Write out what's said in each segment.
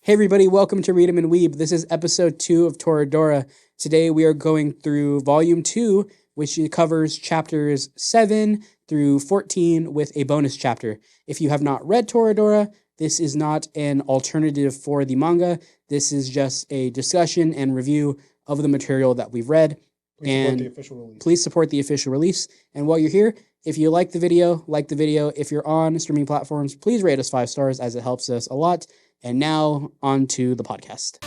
Hey everybody, welcome to Read 'em and Weeb. This is episode 2 of Toradora. Today we are going through volume 2, which covers chapters 7 through 14 with a bonus chapter. If you have not read Toradora, this is not an alternative for the manga. This is just a discussion and review of the material that we've read. Please support the official release. And while you're here, if you like the video, like the video. If you're on streaming platforms, please rate us 5 stars as it helps us a lot. And now, on to the podcast.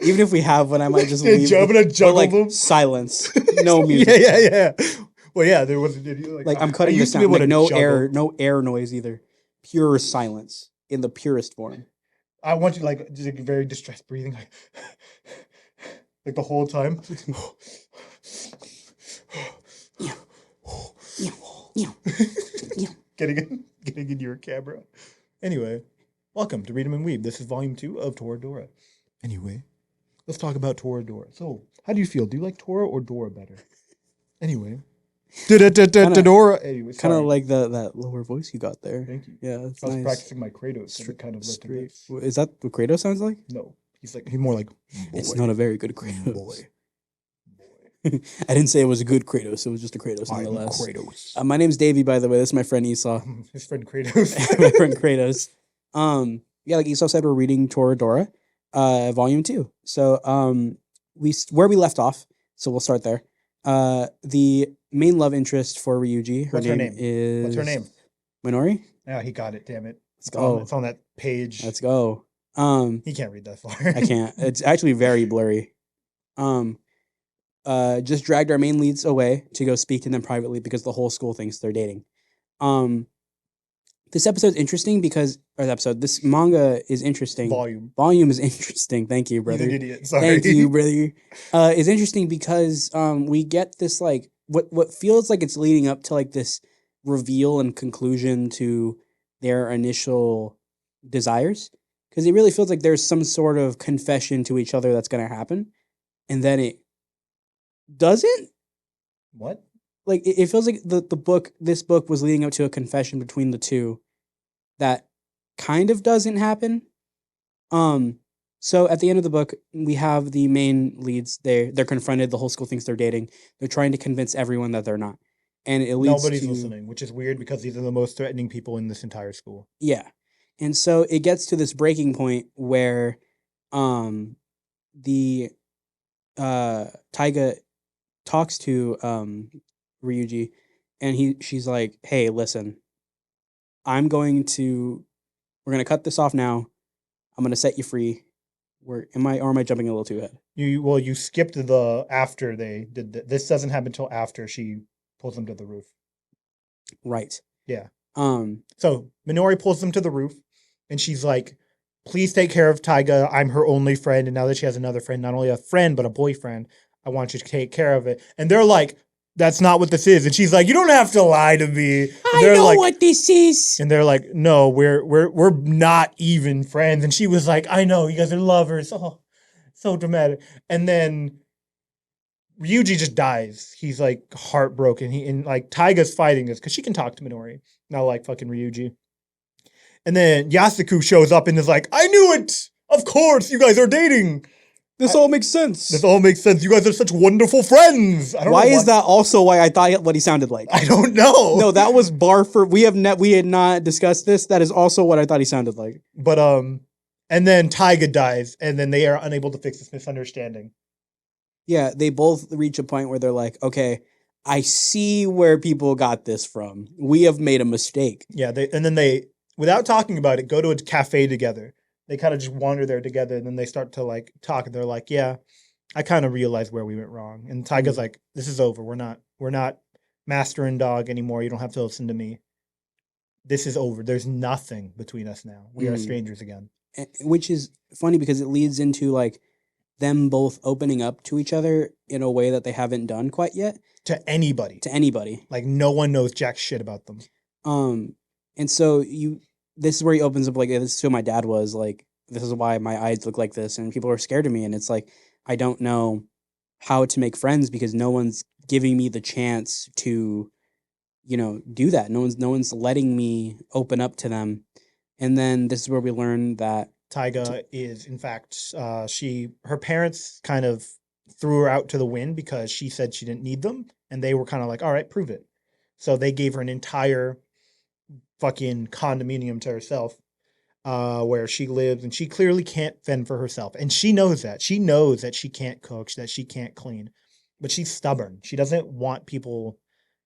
Even if we have one, I might just leave. I'm gonna juggle them. Silence. No music. Yeah. Well, yeah, there wasn't any. Like I'm cutting the sound. Like no air noise either. Pure silence in the purest form. I want you just very distressed breathing, like the whole time. Getting into your camera. Anyway, welcome to Read 'em and Weeb. This is volume 2 of Toradora. Anyway, let's talk about Toradora. So, how do you feel? Do you like Tora or Dora better? Anyway. Toradora. Anyway, kind of like that lower voice you got there. Thank you. Yeah, that's I was nice. practicing my Kratos. And it kind of straight. Is that what Kratos sounds like? No, he's more like. Boy. It's not a very good Kratos. Boy. I didn't say it was a good Kratos. It was just a Kratos nonetheless. Kratos. My name's Davie, by the way. This is my friend Esau. His friend Kratos. My friend Kratos. Yeah, like Esau said, we're reading Toradora, volume 2. So, where we left off. So we'll start there. The main love interest for Ryuji. What's her name? What's her name? Minori? Yeah, he got it. Damn it. Let's go. It's on that page. Let's go. He can't read that far. I can't. It's actually very blurry. Just dragged our main leads away to go speak to them privately because the whole school thinks they're dating. This episode's interesting because, this manga is interesting. Volume is interesting. Thank you, brother. He's an idiot. Sorry. Thank you, brother. It's interesting because we get this what feels like it's leading up to this reveal and conclusion to their initial desires, because it really feels like there's some sort of confession to each other that's going to happen, and then it doesn't. What? It feels like this book was leading up to a confession between the two that kind of doesn't happen. So at the end of the book, we have the main leads. They're confronted. The whole school thinks they're dating. They're trying to convince everyone that they're not. And it leads Nobody's listening, which is weird because these are the most threatening people in this entire school. Yeah. And so it gets to this breaking point where the Taiga talks to Ryuji, and she's like, "Hey, listen. We're going to cut this off now. I'm going to set you free." Am I jumping a little too ahead? You skipped the after they did this. Doesn't happen until after she pulls them to the roof. Right. Yeah. So Minori pulls them to the roof, and she's like, "Please take care of Taiga. I'm her only friend, and now that she has another friend, not only a friend but a boyfriend, I want you to take care of it." And they're like, "That's not what this is." And she's like, "You don't have to lie to me." I know what this is. And they're like, "No, we're not even friends." And she was like, "I know, you guys are lovers." Oh, so dramatic. And then Ryuji just dies. He's heartbroken. And Taiga's fighting this because she can talk to Minori, not fucking Ryuji. And then Yasuku shows up and is like, "I knew it. Of course, you guys are dating. This all makes sense. This all makes sense. You guys are such wonderful friends." Why is that also why I thought what he sounded like? I don't know. No, that was bar for we had not discussed this. That is also what I thought he sounded like. But and then Taiga dies, and then they are unable to fix this misunderstanding. Yeah, they both reach a point where they're like, "Okay, I see where people got this from. We have made a mistake." Yeah, they without talking about it, go to a cafe together. They kind of just wander there together, and then they start to talk, and they're like, "Yeah, I kind of realized where we went wrong." And Taiga's like, "This is over. We're not master and dog anymore. You don't have to listen to me. This is over. There's nothing between us now. We are strangers again." Which is funny because it leads into them both opening up to each other in a way that they haven't done quite yet. To anybody. To anybody. No one knows jack shit about them. And so this is where he opens up like, this is who my dad was, like this is why my eyes look like this, and people are scared of me, and it's like I don't know how to make friends because no one's giving me the chance to, do that. No one's letting me open up to them. And then this is where we learn that Tyga is, in fact, her parents kind of threw her out to the wind because she said she didn't need them, and they were kind of like, all right, prove it. So they gave her an entire fucking condominium to herself, where she lives, and she clearly can't fend for herself. And she knows that. She knows that she can't cook, that she can't clean, but she's stubborn. She doesn't want people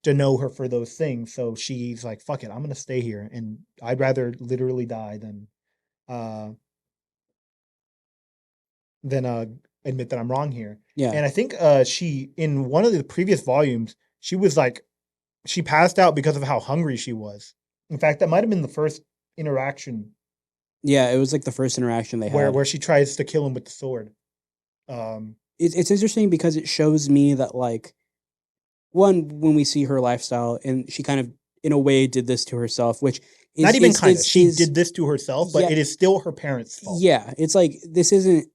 to know her for those things. So she's like, fuck it, I'm going to stay here. And I'd rather literally die uh, than admit that I'm wrong here. yeah. And I think she, in one of the previous volumes, she was like, she passed out because of how hungry she was. In fact, that might have been the first interaction Yeah, it was like the first interaction they had. where she tries to kill him with the sword. Um, It's interesting because it shows me that, like, one, when we see her lifestyle, and she kind of in a way did this to herself, which is not even kind of. is- She is- did this to herself, but Yeah. it is still her parents' fault. Yeah, it's like this isn't.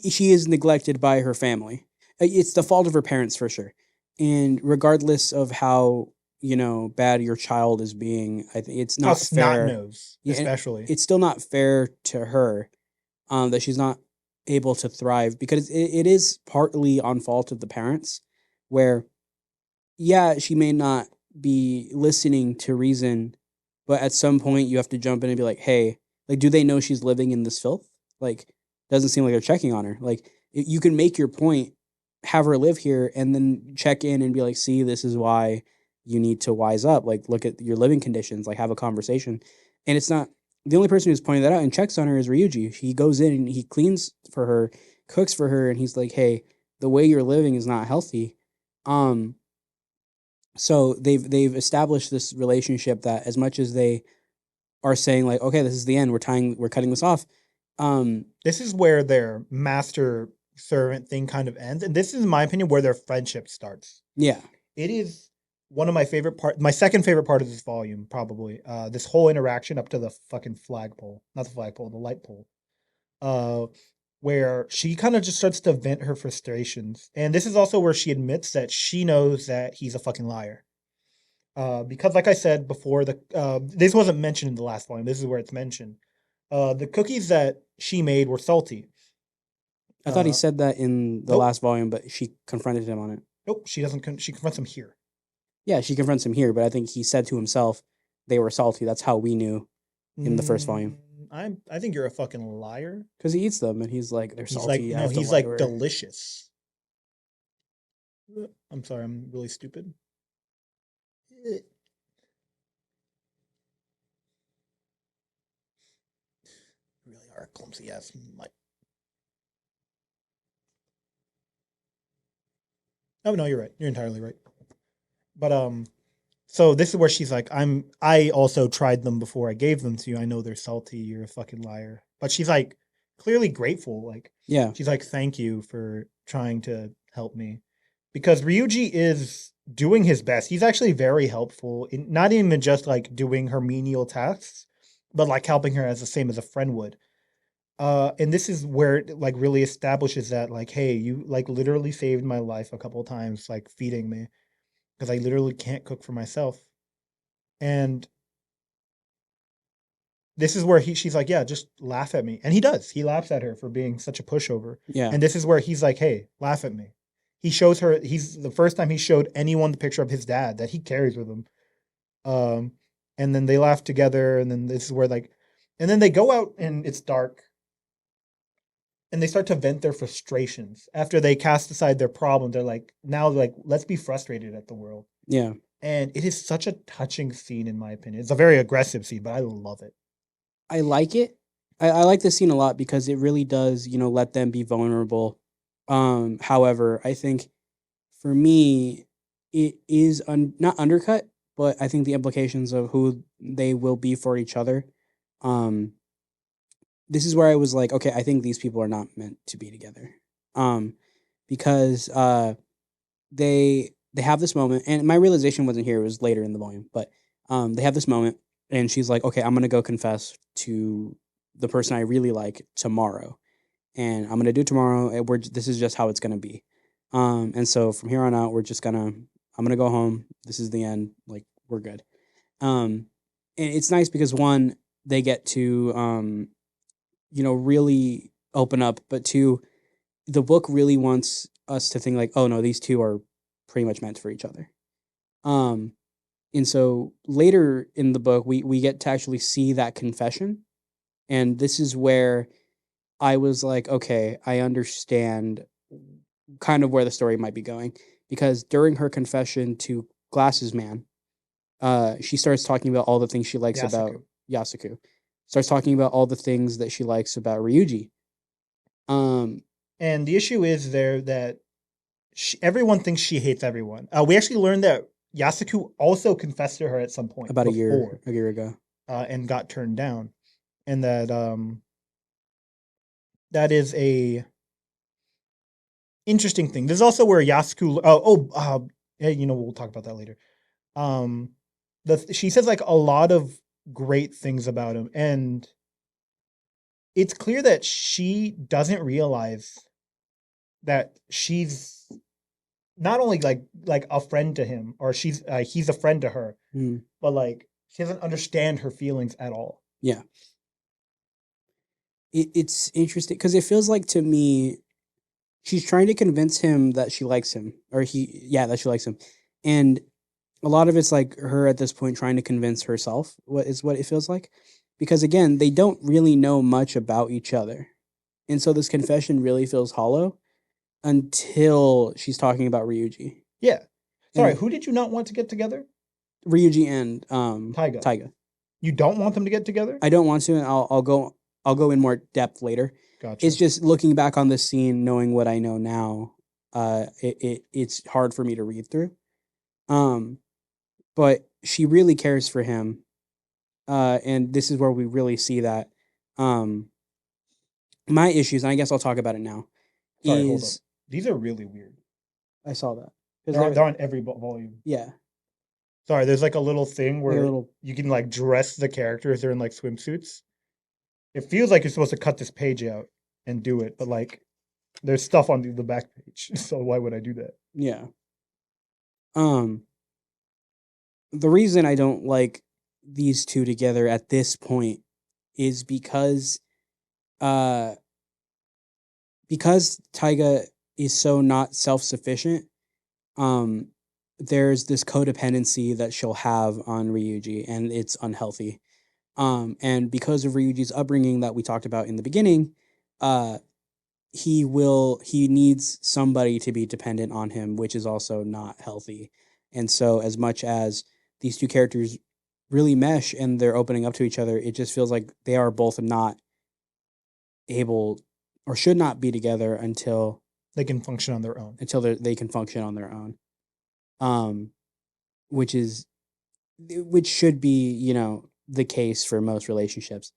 She is neglected by her family. It's the fault of her parents for sure. And regardless of how bad your child is being, I think it's How not snot fair. nose, Yeah, especially. It's still not fair to her, that she's not able to thrive, because it is partly on fault of the parents, where yeah, she may not be listening to reason, but at some point you have to jump in and be like, hey, like, do they know she's living in this filth? Like, doesn't seem like they're checking on her. Like, you can make your point, have her live here, and then check in and be like, see, this is why you need to wise up. Like, look at your living conditions, like, have a conversation. And it's not the only person who's pointing that out and checks on her is Ryuji. He goes in and he cleans for her, cooks for her, and he's like, hey, the way you're living is not healthy. So they've established this relationship that, as much as they are saying like, okay, this is the end, we're cutting this off. This is where their master servant thing kind of ends, and this is, in my opinion, where their friendship starts. Yeah, It is one of my favorite part, my second favorite part of this volume, probably. This whole interaction up to the fucking flagpole, not the flagpole, the light pole. Where she kind of just starts to vent her frustrations, and this is also where she admits that she knows that he's a fucking liar. Because, like I said before, this wasn't mentioned in the last volume. This is where it's mentioned. The cookies that she made were salty. I thought he Uh, said that in the nope. last volume, but she confronted him on it. Nope, she doesn't. She confronts him here. Yeah, she confronts him here, but I think he said to himself they were salty. That's how we knew in the first volume, I think you're a fucking liar. because he eats them and he's like, they're He's salty. like, I no, have to he's lie to like her. delicious. I'm sorry, I'm really stupid. Really are a clumsy ass mutt. Oh no, you're right. You're entirely right. But so this is where she's like, I also tried them before I gave them to you. I know they're salty. You're a fucking liar. But she's like clearly grateful. Like, Yeah, she's like, thank you for trying to help me. Because Ryuji is doing his best. He's actually very helpful in not even just like doing her menial tasks, but like helping her as the same as a friend would. And this is where it like really establishes that, like, hey, you like literally saved my life a couple of times, like feeding me, because I literally can't cook for myself. And this is where she's like, yeah, just laugh at me. And he does. He laughs at her for being such a pushover. yeah, And this is where he's like, hey, laugh at me. He shows her, he's the first time he showed anyone the picture of his dad that he carries with him. Um, and then they laugh together. And then this is where, like, and then they go out and it's dark and they start to vent their frustrations after they cast aside their problem. They're like, now, like, let's be frustrated at the world. yeah. And it is such a touching scene, in my opinion. It's a very aggressive scene, but I love it. I like it. I like this scene a lot because it really does, let them be vulnerable. However, I think for me, it is not undercut, but I think the implications of who they will be for each other. Um, this is where I was like, okay, I think these people are not meant to be together. Um, because they have this moment, and my realization wasn't here; it was later in the volume. But they have this moment and she's like, okay, I'm gonna go confess to the person I really like tomorrow, and I'm gonna do it tomorrow. And this is just how it's gonna be. And so from here on out, I'm gonna go home. This is the end. Like, we're good. And it's nice because one, they get to really open up, but two, the book really wants us to think like, oh no, these two are pretty much meant for each other. Um, and so later in the book, we get to actually see that confession, and this is where I was like, okay, I understand kind of where the story might be going, because during her confession to Glasses Man, she starts talking about all the things she likes about Yasuku. Yasuku. Starts talking about all the things that she likes about Ryuji. Um, And the issue is there that everyone thinks she hates everyone. We actually learned that Yasuku also confessed to her at some point about before, a year ago. and got turned down, and that is a interesting thing. There's also where Yasuku. Yeah, we'll talk about that later. Um, she says like a lot of great things about him, and it's clear that she doesn't realize that she's not only like a friend to him, or he's a friend to her, Mm, but like she doesn't understand her feelings at all. yeah, it's interesting because it feels like to me she's trying to convince him that she likes him, or that she likes him, and a lot of it's like her at this point trying to convince herself. What it feels like, because again, they don't really know much about each other, and so this confession really feels hollow until she's talking about Ryuji. Yeah. Sorry, And who did you not want to get together? Ryuji and Taiga. Taiga. You don't want them to get together? I don't want to, and I'll go in more depth later. Gotcha. It's just looking back on this scene, knowing what I know now, it's hard for me to read through. Um, but she really cares for him, and this is where we really see that. Um, my issues, and I guess I'll talk about it now. Sorry, hold up. Is These are really weird. I saw that because They're on every volume. yeah, Sorry, there's like a little thing like a where little you can like dress the characters. They're in like swimsuits. It feels like you're supposed to cut this page out and do it, but like there's stuff on the back page. So why would I do that? yeah. Um, the reason I don't like these two together at this point is uh because Taiga is so not self-sufficient. um there's this codependency that she'll have on Ryuji, and it's unhealthy. And because of Ryuji's upbringing that we talked about in the beginning, uh he needs somebody to be dependent on him, which is also not healthy. And so as much as these two characters really mesh and they're opening up to each other, it just feels like they are both not able, or should not be together until They can function on their own. they can function on their own. Um, which is which should be, the case for most relationships,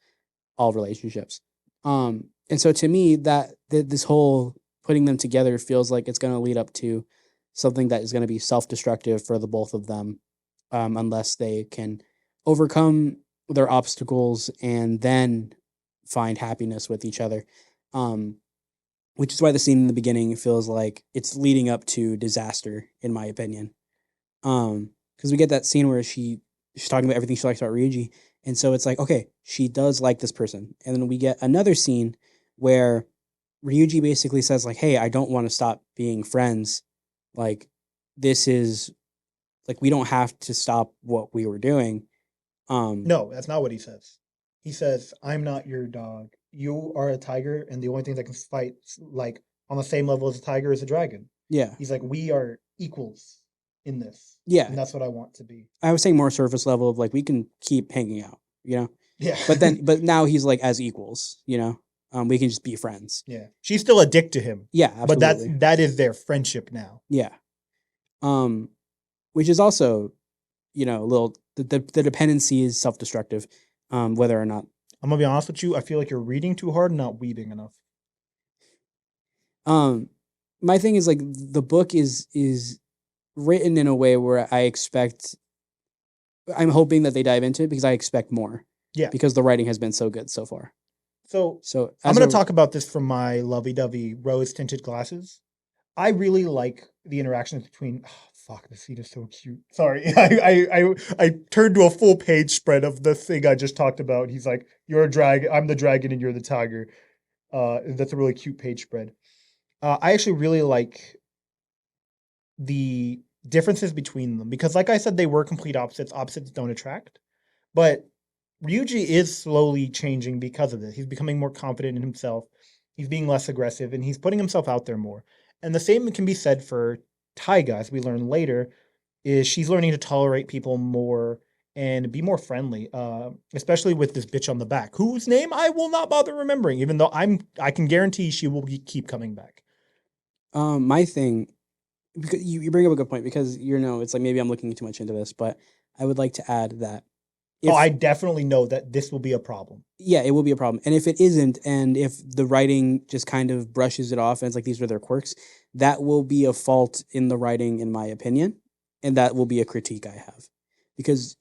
all relationships. And so to me, this whole putting them together feels like it's going to lead up to something that is going to be self-destructive for the both of them, unless they can overcome their obstacles and then find happiness with each other. Um, which is why the scene in the beginning feels like it's leading up to disaster, in my opinion. Because we get that scene where she's talking about everything she likes about Ryuji, and so it's like, okay, she does like this person, and then we get another scene where Ryuji basically says like, "Hey, I don't want to stop being friends. Like, this is like we don't have to stop what we were doing." No, that's not what he says. He says, "I'm not your dog. You are a tiger, and the only thing that can fight like on the same level as a tiger is a dragon." Yeah, He's like, "We are equals in this, yeah. and that's what I want to be." I was saying more surface level of like we can keep hanging out, Yeah. but now he's like as equals. We can just be friends. Yeah. She's still a dick to him, Yeah, but absolutely. that is their friendship now. Yeah. Which is also, a little the dependency is self-destructive, whether or not. I'm gonna be honest with you. I feel like you're reading too hard and not weaving enough. My thing is like the book is written in a way where I expect, I'm hoping that they dive into it because I expect more. Yeah. Because the writing has been so good so far. So So I'm going to talk about this from my lovey-dovey rose-tinted glasses. I really like the interactions between. Oh, fuck, the scene is so cute. Sorry, I turned to a full page spread of the thing I just talked about. He's like, "You're a dragon. I'm the dragon, and you're the tiger." That's a really cute page spread. I actually really like the differences between them because, like I said, they were complete opposites. Opposites don't attract, but Ryuji is slowly changing because of this. He's becoming more confident in himself. He's being less aggressive and he's putting himself out there more. And the same can be said for Taiga, as we learn later, is she's learning to tolerate people more and be more friendly, especially with this bitch on the back, whose name I will not bother remembering, even though I can guarantee she will keep coming back. My thing, because you bring up a good point because it's like maybe I'm looking too much into this, but I would like to add that I definitely know that this will be a problem. Yeah, it will be a problem. And if it isn't, and if the writing just kind of brushes it off and it's like these are their quirks, that will be a fault in the writing, in my opinion. And that will be a critique I have. Because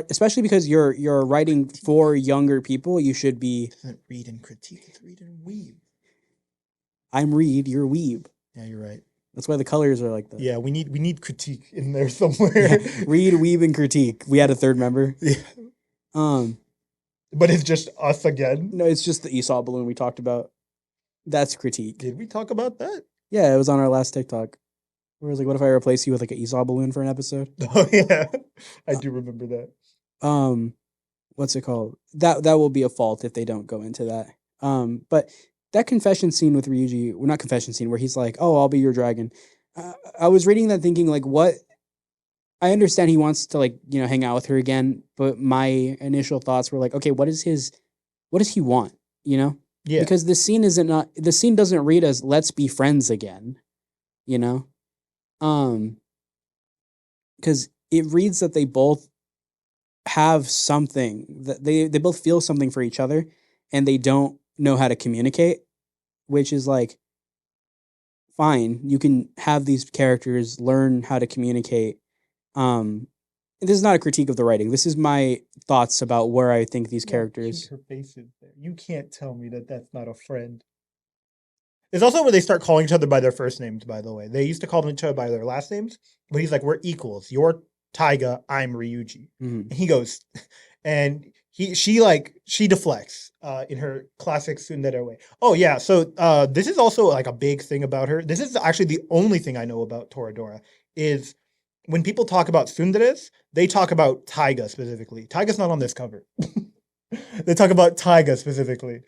especially because you're writing for younger people, you should be. It doesn't read and critique, it's read and weeb. I'm Reed, you're Weeb. Yeah, you're right. That's why the colors are like that. Yeah, we need critique in there somewhere. Yeah. Read, weeb, and critique. We had a third member. Yeah. But it's just us again. No, it's just the Esau balloon we talked about. That's critique. Did we talk about that? Yeah, it was on our last TikTok. Where it was like, what if I replace you with like an Esau balloon for an episode? Oh yeah, I do remember that. What's it called? That will be a fault if they don't go into that. But that confession scene with Ryuji, well, not confession scene, where he's like, "Oh, I'll be your dragon." I was reading that thinking like, what? I understand he wants to like hang out with her again, but my initial thoughts were like, okay, what does he want? Yeah. Because the scene doesn't read as let's be friends again, because it reads that they both have something that they both feel something for each other and they don't know how to communicate, which is like fine, you can have these characters learn how to communicate. This is not a critique of the writing. This is my thoughts about where I think these characters. Her face is there. You can't tell me that that's not a friend. It's also where they start calling each other by their first names, by the way. They used to call each other by their last names, but he's like, we're equals. You're Taiga, I'm Ryuji. Mm-hmm. And he goes, and she deflects in her classic tsundere way. Oh yeah, so this is also like a big thing about her. This is actually the only thing I know about Toradora is when people talk about tsunderes, they talk about Taiga specifically. Taiga's not on this cover. They talk about Taiga specifically.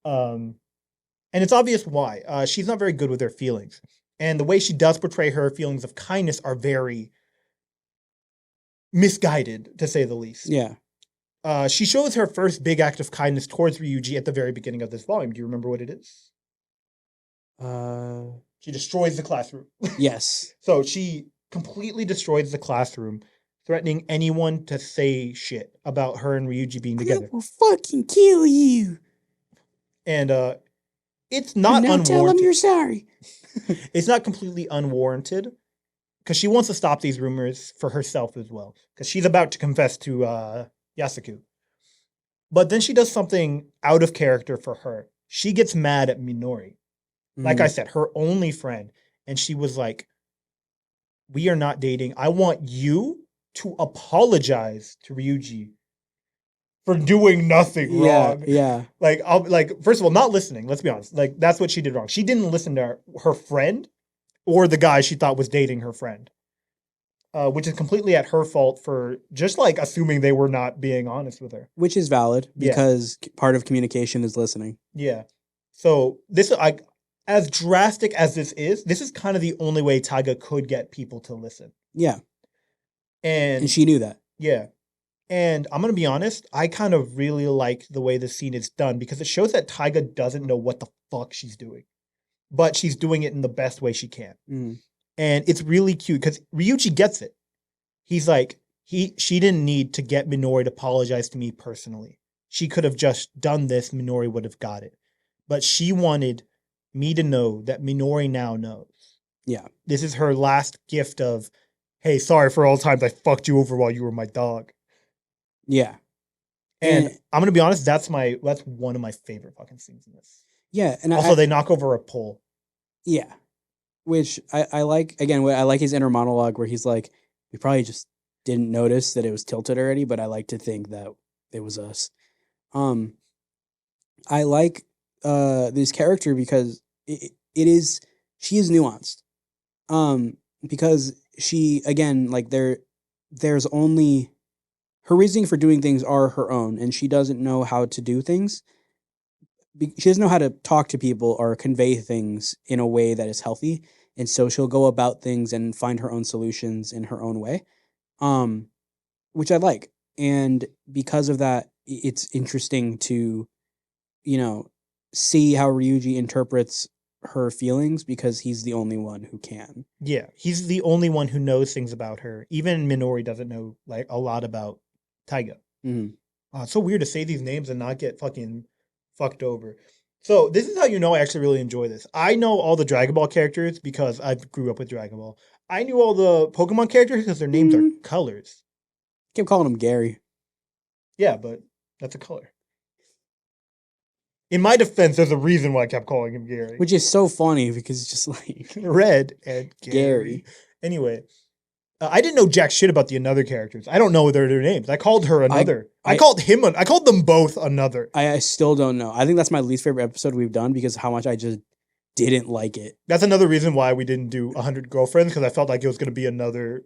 And it's obvious why. She's not very good with her feelings. And the way she does portray her feelings of kindness are very misguided, to say the least. Yeah. She shows her first big act of kindness towards Ryuji at the very beginning of this volume. Do you remember what it is? She destroys the classroom. Yes. So she completely destroys the classroom, threatening anyone to say shit about her and Ryuji being together. I will fucking kill you. And it's not unwarranted. Tell him you're sorry. It's not completely unwarranted because she wants to stop these rumors for herself as well because she's about to confess to Yasuku. But then she does something out of character for her. She gets mad at Minori. Like I said, her only friend. And she was like, we are not dating. I want you to apologize to Ryuji for doing nothing wrong. Yeah. Like, first of all, not listening. Let's be honest. Like, that's what she did wrong. She didn't listen to her friend or the guy she thought was dating her friend, which is completely at her fault for just like assuming they were not being honest with her. Which is valid because part of communication is listening. Yeah. So this, as drastic as this is kind of the only way Taiga could get people to listen. Yeah. And she knew that. Yeah. And I'm going to be honest, I kind of really like the way this scene is done because it shows that Taiga doesn't know what the fuck she's doing, but she's doing it in the best way she can. Mm. And it's really cute because Ryuji gets it. He's like, she didn't need to get Minori to apologize to me personally. She could have just done this. Minori would have got it. But she wanted me to know that Minori now knows. Yeah. This is her last gift of, hey, sorry for all times I fucked you over while you were my dog. Yeah. And And I'm gonna be honest, that's one of my favorite fucking scenes in this. yeah, and Also, they knock over a pole. yeah, which I like. Again, I like his inner monologue where he's like, "We probably just didn't notice that it was tilted already," but I like to think that it was us. Um, I like this character because it is she is nuanced. Because she again like there's only her reasoning for doing things are her own, and she doesn't know how to do things. She doesn't know how to talk to people or convey things in a way that is healthy, and so she'll go about things and find her own solutions in her own way, um, which I like. And because of that, it's interesting to you know see how Ryuji interprets her feelings because he's the only one who can. Yeah, he's the only one who knows things about her. Even Minori doesn't know like a lot about Taiga. Mhm. It's so weird to say these names and not get fucking fucked over. So this is how you know I actually really enjoy this. I know all the Dragon Ball characters because I grew up with Dragon Ball. I knew all the Pokemon characters because their names are Mm, colors. kept calling him Gary, Yeah, but that's a color. In my defense, there's a reason why I kept calling him Gary. which is so funny because it's just like Red and Gary. Gary. Anyway, I didn't know jack shit about the another characters. I don't know their names. I called her another. I called him. I called them both another. I still don't know. I think that's my least favorite episode we've done because how much I just didn't like it. That's another reason why we didn't do 100 girlfriends because I felt like it was going to be another.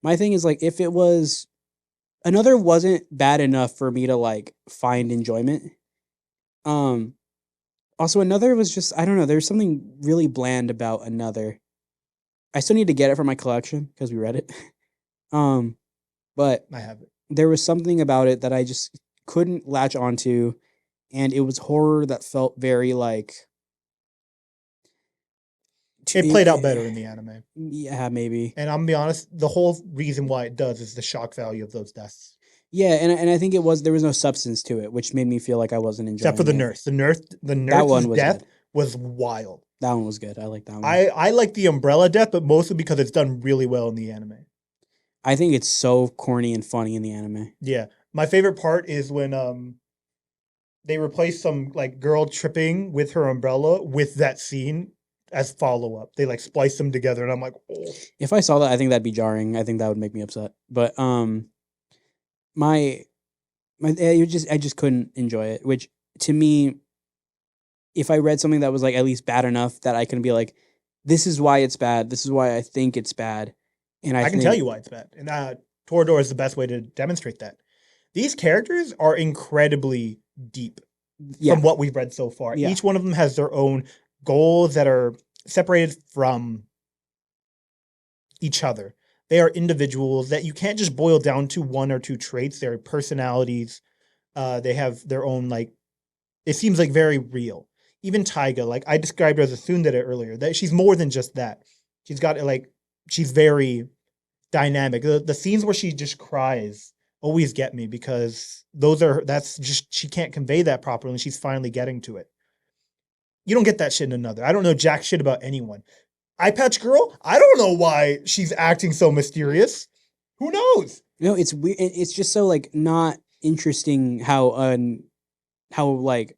My thing is like if it was another wasn't bad enough for me to like find enjoyment. Um Also another was just I don't know, there's something really bland about another. I still need to get it from my collection because we read it. Um but I have it. there was something about it that I just couldn't latch onto, and it was horror that felt very like It played out better in the anime. yeah, maybe. And I'm gonna be honest, the whole reason why it does is the shock value of those deaths. Yeah, and I think it was there was no substance to it, which made me feel like I wasn't enjoying Except for the it. nurse. The That nurse's one was death good. was wild. That one was good. I like that one. I like the umbrella death, but mostly because it's done really well in the anime. I think it's so corny and funny in the anime. Yeah. My favorite part is when they replace some like girl tripping with her umbrella with that scene as follow up. They like splice them together, and I'm like, oh. If I saw that, I think that'd be jarring. I think that would make me upset. But my I just couldn't enjoy it. Which to me, if I read something that was like at least bad enough that I can be like, this is why it's bad. This is why I think it's bad. And I can tell you why it's bad, and Toradora is the best way to demonstrate that. These characters are incredibly deep from what we've read so far. Yeah. Each one of them has their own goals that are separated from each other. They are individuals that you can't just boil down to one or two traits. They're personalities. They have their own like. It seems like very real. Even Taiga, like I described her as a tsundere earlier, that she's more than just that. She's got like she's very dynamic. The scenes where she just cries always get me because that's just she can't convey that properly and she's finally getting to it. You don't get that shit in another. I don't know jack shit about anyone. Eye Patch Girl, I don't know why she's acting so mysterious. Who knows? No, it's weird. It's just so like not interesting how like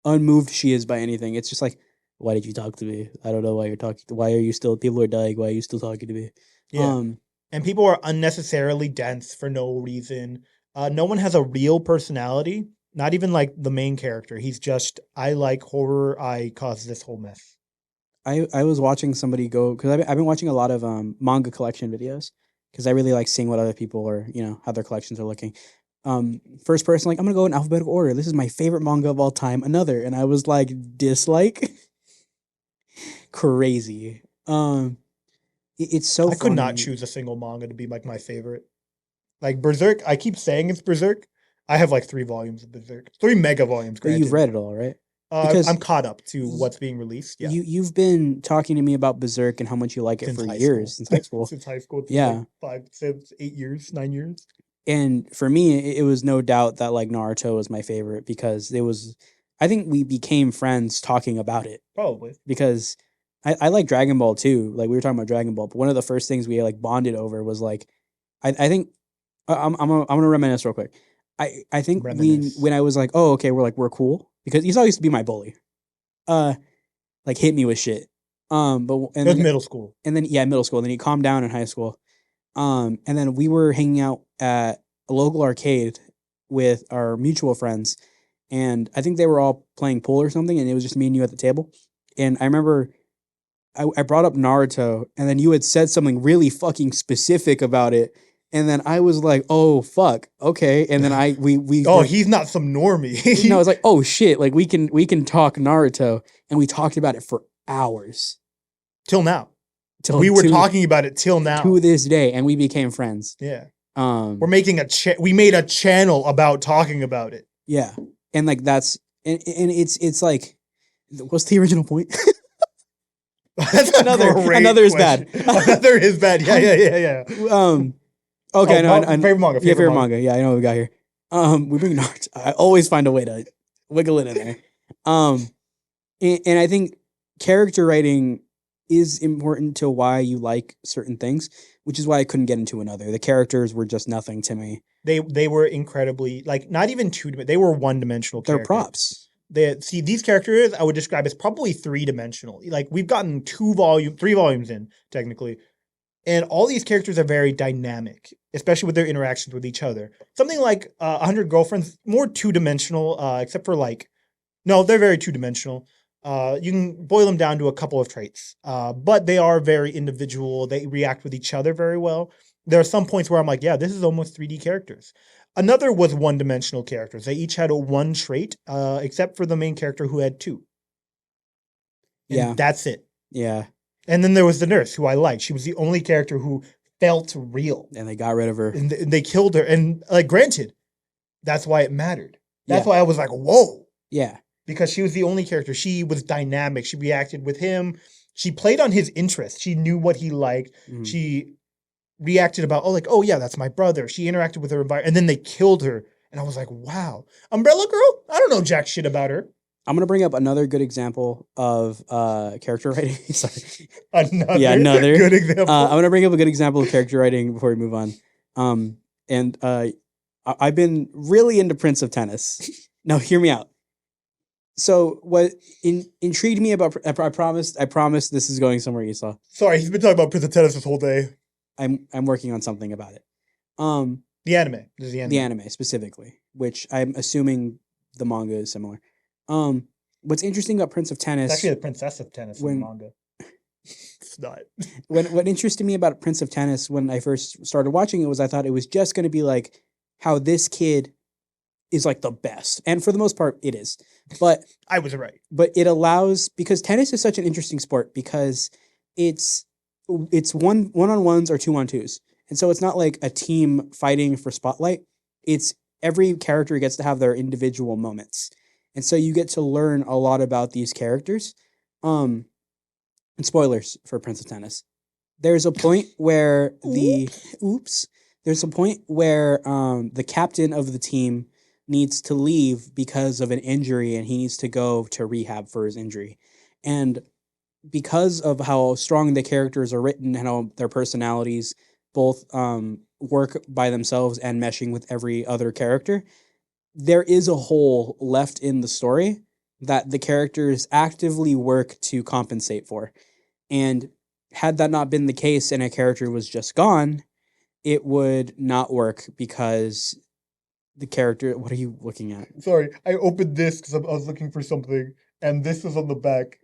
unmoved she is by anything. It's just like, why did you talk to me? I don't know why you're talking. Why are you still? People are dying. Why are you still talking to me? Yeah. And people are unnecessarily dense for no reason. No one has a real personality. Not even like the main character. He's just I like horror. I cause this whole mess. I was watching somebody go because I've been watching a lot of manga collection videos because I really like seeing what other people are how their collections are looking. First person like I'm gonna go in alphabetical order. This is my favorite manga of all time. Another, and I was like dislike, crazy. It's so I could not funny. choose a single manga to be like my favorite. Like Berserk, I keep saying it's Berserk. I have like 3 volumes of Berserk, 3 mega volumes. But you've Granted. read it all, right? I'm caught up to what's being released. Yeah, you've been talking to me about Berserk and how much you like it for years since high school. Since high school, Yeah. like 5, 6, 8 years, 9 years. And for me, it was no doubt that like Naruto was my favorite because I think we became friends talking about it Probably. because I like Dragon Ball too. Like we were talking about Dragon Ball, but one of the first things we like bonded over was like, I think I'm gonna reminisce real quick. I think Reminisce. when I was like, oh, okay, we're cool, because Esau used to be my bully. Like hit me with shit. But It was middle school. and then yeah, middle school. And then he calmed down in high school. And then we were hanging out at a local arcade with our mutual friends, and I think they were all playing pool or something, and it was just me and you at the table. And I remember I brought up Naruto, and then you had said something really fucking specific about it, and then I was like, "Oh fuck, okay." And then we Oh, he's not some normie. no, I was like, "Oh shit, like we can talk Naruto," and we talked about it for hours Till now. till We were to- talking about it till now. to this day, and we became friends. Yeah. Um, We're making we made a channel about talking about it. yeah, and like that's and it's like, what's the original point? That's a Another great is bad. question. Another is bad. Yeah. Okay, no, favorite manga. yeah, favorite manga. Yeah, I know what we got here. We bring Naruto. I always find a way to wiggle it in there. And I think character writing is important to why you like certain things, which is why I couldn't get into another. The characters were just nothing to me. They were incredibly, like, not even they were one-dimensional They're characters. props. These characters I would describe as probably three-dimensional. Like, we've gotten 3 volumes in, technically. And all these characters are very dynamic, especially with their interactions with each other. Something like 100 Girlfriends, more two-dimensional, except for no, they're very two-dimensional. You can boil them down to a couple of traits, but they are very individual. They react with each other very well. There are some points where I'm like, yeah, this is almost 3D characters. Another was one-dimensional characters. They each had a one trait, except for the main character who had 2. And Yeah. that's it. Yeah. And then there was the nurse, who I liked. She was the only character who felt real. And they got rid of her. And they killed her. And, like, granted, that's why it mattered. That's Yeah. why I was like, whoa. Yeah. Because she was the only character. She was dynamic. She reacted with him. She played on his interests. She knew what he liked. Mhm. She reacted about, oh yeah, that's my brother. She interacted with her environment. And then they killed her. And I was like, wow. Umbrella Girl? I don't know jack shit about her. I'm gonna bring up another good example of character writing. Sorry. Another good example. I'm gonna bring up a good example of character writing before we move on. I've been really into Prince of Tennis. Now, hear me out. So, what intrigued me about I promised this is going somewhere, Esau. Sorry, he's been talking about Prince of Tennis this whole day. I'm working on something about it. The anime. This is the anime. The anime specifically, which I'm assuming the manga is similar. What's interesting about Prince of Tennis? It's actually the Princess of Tennis in the manga. It's not. What interested me about Prince of Tennis when I first started watching it was I thought it was just going to be like how this kid is like the best, and for the most part, it is. But I was right. But it allows, because tennis is such an interesting sport because it's one-on-ones or 2-on-2s, and so it's not like a team fighting for spotlight. It's every character gets to have their individual moments. And so you get to learn a lot about these characters. And spoilers for Prince of Tennis. There's a point where there's a point where the captain of the team needs to leave because of an injury, and he needs to go to rehab for his injury. And because of how strong the characters are written and how their personalities both work by themselves and meshing with every other character, there is a hole left in the story that the characters actively work to compensate for. And had that not been the case and a character was just gone, it would not work because the character... What are you looking at? Sorry, I opened this because I was looking for something, and this is on the back.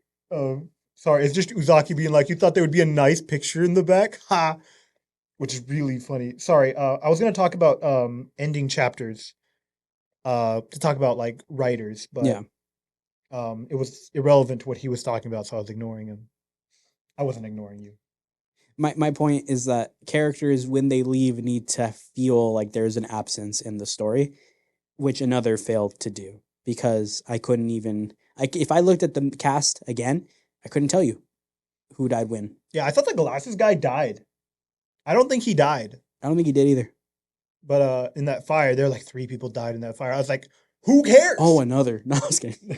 Sorry, it's just Uzaki being like, you thought there would be a nice picture in the back? Ha! Which is really funny. Sorry, I was going to talk about ending chapters. To talk about, like, writers, but Yeah. it was irrelevant to what he was talking about, so I was ignoring him. I wasn't ignoring you. My point is that characters, when they leave, need to feel like there's an absence in the story, which another failed to do, because I couldn't even... if I looked at the cast again, I couldn't tell you who died when. Yeah, I thought the glasses guy died. I don't think he died. I don't think he did either. But in that fire, there were like 3 people died in that fire. I was like, who cares? Oh, another. No, I was kidding.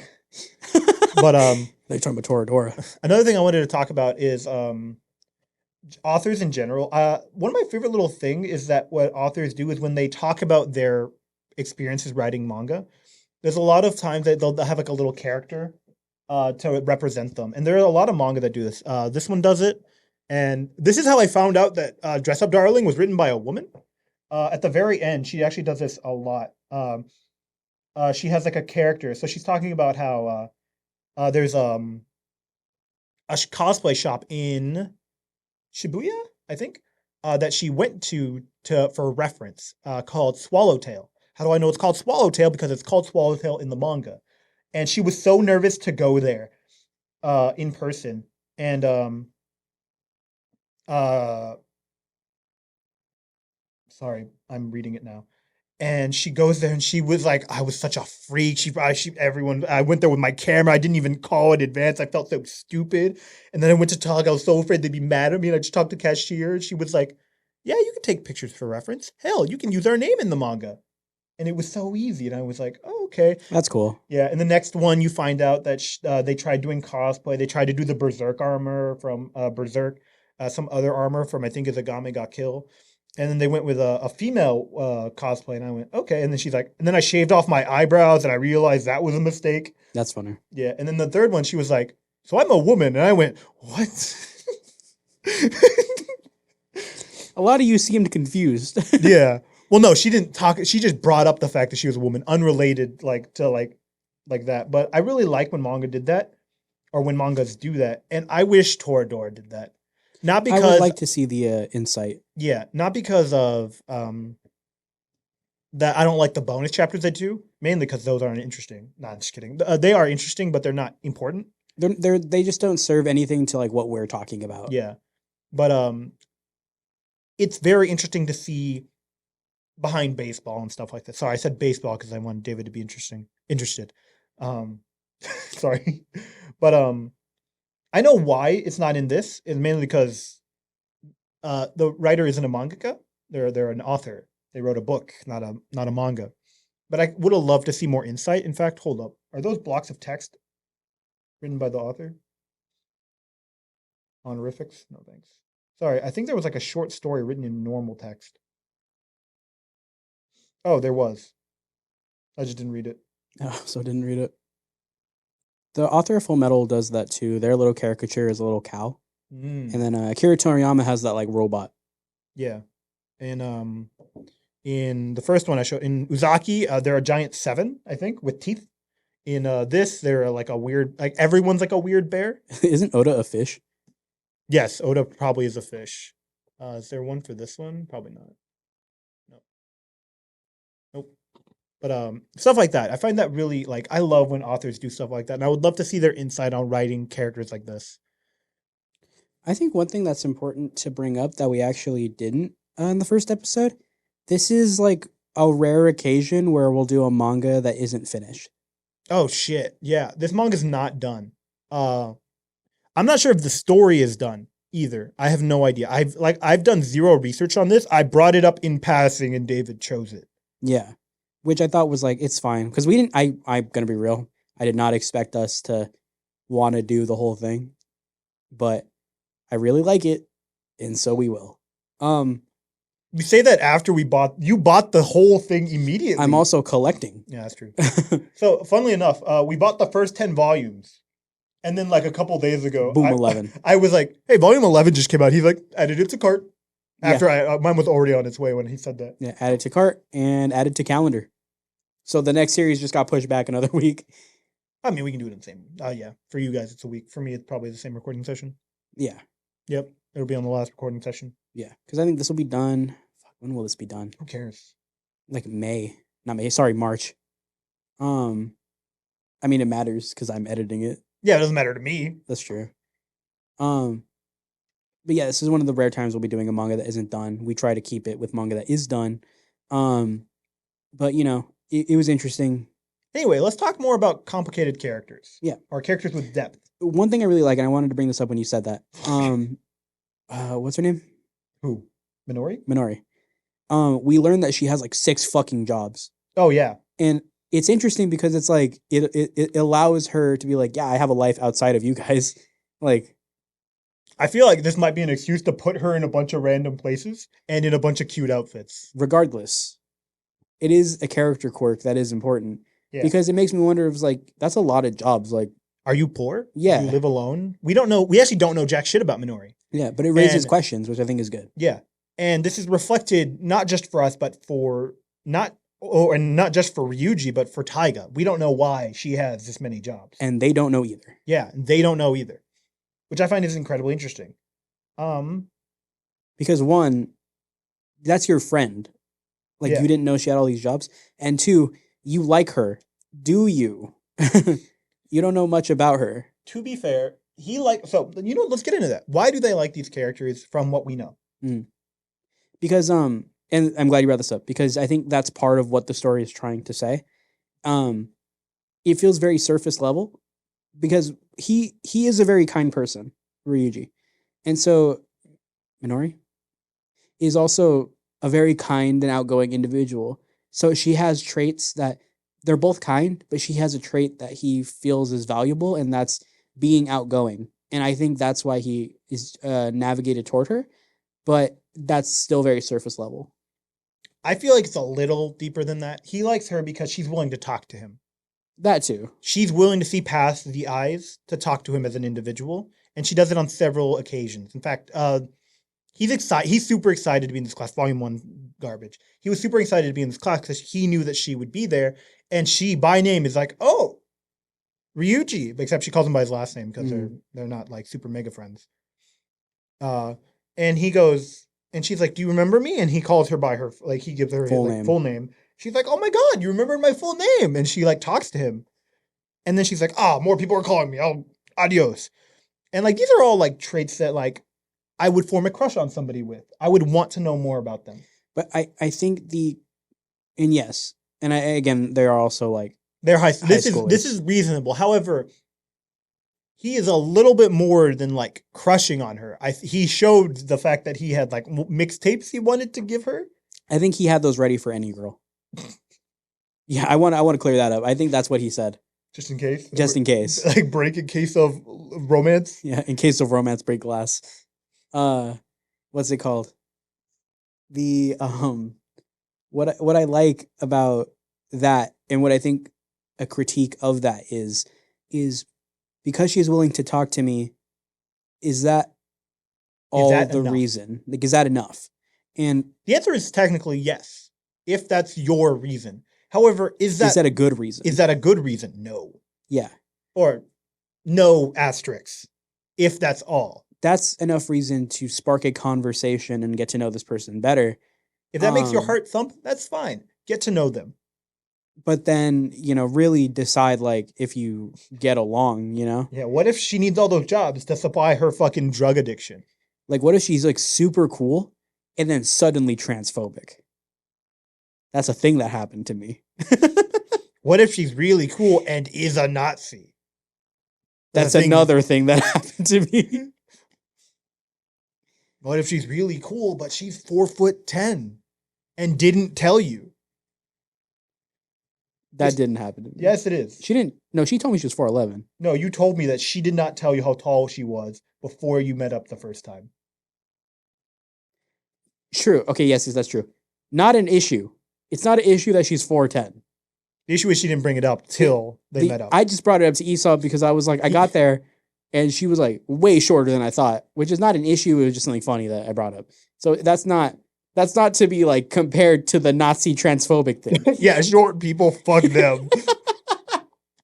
But they're talking about Toradora. another thing I wanted to talk about is authors in general. One of my favorite little thing is that what authors do is when they talk about their experiences writing manga, there's a lot of times that they'll have like a little character to represent them, and there are a lot of manga that do this. This one does it, and this is how I found out that Dress Up Darling was written by a woman. At the very end, she actually does this a lot. She has like a character, so she's talking about how there's a cosplay shop in Shibuya, I think, that she went to for reference, called Swallowtail. How do I know it's called Swallowtail? Because it's called Swallowtail in the manga. And she was so nervous to go there in person. And uh sorry, I'm reading it now. And she goes there and she was like, I was such a freak. Everyone, I went there with my camera. I didn't even call in advance. I felt so stupid. And then I went to talk. I was so afraid they'd be mad at me. And I just talked to cashier. And she was like, yeah, you can take pictures for reference. Hell, you can use our name in the manga. And it was so easy. And I was like, oh, okay. That's cool. Yeah. And the next one, you find out that they tried doing cosplay. They tried to do the Berserk armor from Berserk, some other armor from, I think, Izagami Got Kill. And then they went with a female cosplay, and I went, okay. And then she's like, and then I shaved off my eyebrows, and I realized that was a mistake. That's funny. Yeah. And then the third one, she was like, so I'm a woman. And I went, what? A lot of you seemed confused. Yeah. Well, no, she didn't talk. She just brought up the fact that she was a woman, unrelated like that. But I really like when manga did that, or when mangas do that. And I wish Toradora did that. Not because I would like to see the insight. Yeah, not because of that I don't like the bonus chapters they do, mainly because those aren't interesting. No, I'm just kidding. They are interesting, but they're not important. They just don't serve anything to like what we're talking about. Yeah. But it's very interesting to see behind baseball and stuff like that. Sorry, I said baseball because I wanted David to be interested. Sorry. But I know why it's not in this. It's mainly because the writer isn't a mangaka. They're an author. They wrote a book, not a manga. But I would have loved to see more insight. In fact, hold up. Are those blocks of text written by the author? Honorifics? No thanks. Sorry, I think there was like a short story written in normal text. Oh, there was. I just didn't read it. Oh, so I didn't read it. The author of Full Metal does that too. Their little caricature is a little cow. Mm. And then Akira Toriyama has that like robot. Yeah. And in the first one I showed, in Uzaki, they're a giant 7, I think, with teeth. In this, they're like a weird, like everyone's like a weird bear. Isn't Oda a fish? Yes, Oda probably is a fish. Is there one for this one? Probably not. No. Nope. But stuff like that. I find that really, like, I love when authors do stuff like that. And I would love to see their insight on writing characters like this. I think one thing that's important to bring up that we actually didn't in the first episode, this is like a rare occasion where we'll do a manga that isn't finished. Oh shit. Yeah. This manga's not done. I'm not sure if the story is done either. I have no idea. I've done zero research on this. I brought it up in passing and David chose it. Yeah. Which I thought was like, it's fine. Because we didn't, I'm going to be real. I did not expect us to want to do the whole thing. But I really like it. And so we will. We say that after you bought the whole thing immediately. I'm also collecting. Yeah, that's true. So, funnily enough, we bought the first 10 volumes. And then, like, a couple days ago, Boom, 11. I was like, hey, volume 11 just came out. He's like, added it to cart. After mine was already on its way when he said that. Yeah, added to cart and added to calendar. So the next series just got pushed back another week. I mean, we can do it in the same. Yeah, for you guys, it's a week. For me, it's probably the same recording session. Yeah. Yep, it'll be on the last recording session. Yeah, because I think this will be done. Fuck, when will this be done? Who cares? Like May, not May. Sorry, March. I mean, it matters because I'm editing it. Yeah, it doesn't matter to me. That's true. But yeah, this is one of the rare times we'll be doing a manga that isn't done. We try to keep it with manga that is done. But you know, it was interesting. Anyway, let's talk more about complicated characters. Yeah. Or characters with depth. One thing I really like, and I wanted to bring this up when you said that. What's her name? Who? Minori? Minori. We learned that she has like 6 fucking jobs. Oh yeah. And it's interesting because it's like it allows her to be like, yeah, I have a life outside of you guys. Like, I feel like this might be an excuse to put her in a bunch of random places and in a bunch of cute outfits. Regardless, it is a character quirk that is important Yeah. because it makes me wonder if it's like that's a lot of jobs. Like, Are you poor? Yeah. Do you live alone? We don't know. We actually don't know jack shit about Minori. yeah, but it raises And- questions, which I think is good. Yeah. And this is reflected not just for us, but for and not just for Ryuji, but for Taiga. We don't know why she has this many jobs. And they don't know either. Yeah, they don't know either, which I find is incredibly interesting. Because one, that's your friend. Like Yeah. you didn't know she had all these jobs. And two, you like her. Do you? You don't know much about her. To be fair, let's get into that. Why do they like these characters from what we know? Because and I'm glad you brought this up because I think that's part of what the story is trying to say. It feels very surface level because he is a very kind person, Ryuji. And so Minori is also a very kind and outgoing individual. So she has traits that they're both kind, but she has a trait that he feels is valuable, and that's being outgoing. And I think that's why he is navigated toward her, but that's still very surface level. I feel like it's a little deeper than that. He likes her because she's willing to talk to him. That too. She's willing to see past the eyes to talk to him as an individual, and she does it on several occasions. In fact, he's excited. He's super excited to be in this class. Volume 1 garbage. He was super excited to be in this class because he knew that she would be there, and she, by name, is like, "Oh, Ryuji," except she calls him by his last name because they're not like super mega friends. And he goes, and she's like, "Do you remember me?" And he calls her by her, like he gives her his full name. She's like, "Oh my god, you remember my full name?" And she like talks to him, and then she's like, more people are calling me. Oh, adios. And like these are all like traits that like I would form a crush on somebody with. I would want to know more about them. But I think yes, and again, they are also like they're high. This schoolers. is reasonable. However, he is a little bit more than like crushing on her. He showed the fact that he had like mixtapes he wanted to give her. I think he had those ready for any girl. Yeah, I want to clear that up. I think that's what he said. Just in case. Just in case. Like break in case of romance. Yeah, in case of romance, break glass. What's it called? The what I like about that and what I think a critique of that is because she's willing to talk to me, is that all the enough? Reason? Like, is that enough? And the answer is technically yes, if that's your reason. However, is that a good reason? Is that a good reason? No. Yeah. Or no asterisks, if that's all. That's enough reason to spark a conversation and get to know this person better. If that makes your heart thump, that's fine. Get to know them. But then, really decide, like, if you get along, Yeah, what if she needs all those jobs to supply her fucking drug addiction? Like, what if she's, like, super cool and then suddenly transphobic? That's a thing that happened to me. What if she's really cool and is a Nazi? That's another thing that happened to me. What if she's really cool, but she's 4'10" and didn't tell you? That didn't happen to me. Yes, it is. She didn't. No, she told me she was 4'11". No, you told me that she did not tell you how tall she was before you met up the first time. True. Okay, yes, that's true. Not an issue. It's not an issue that she's 4'10". The issue is she didn't bring it up till they met up. I just brought it up to Esau because I was like, I got there and she was like way shorter than I thought, which is not an issue. It was just something funny that I brought up. So that's not to be like compared to the Nazi transphobic thing. Yeah, short people, fuck them.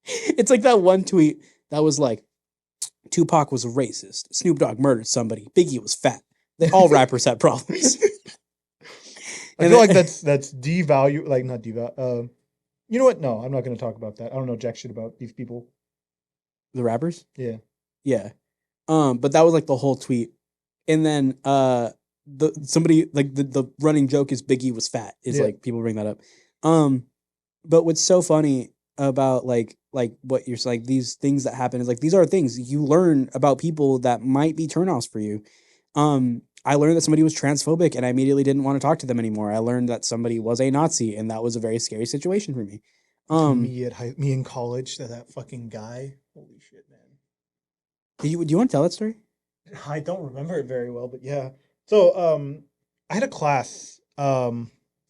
It's like that one tweet that was like, Tupac was a racist. Snoop Dogg murdered somebody. Biggie was fat. All rappers have problems. I feel like that's devalue, like not devalue. You know what? No, I'm not going to talk about that. I don't know jack shit about these people. The rappers? Yeah. Yeah. But that was like the whole tweet. And then somebody like the running joke is Biggie was fat. Is like people bring that up. But what's so funny about like what you're saying, like these things that happen is like these are things you learn about people that might be turnoffs for you. I learned that somebody was transphobic and I immediately didn't want to talk to them anymore. I learned that somebody was a Nazi and that was a very scary situation for me. Me in college, that fucking guy. Holy shit, man. Do you want to tell that story? I don't remember it very well, but yeah. So, I had a class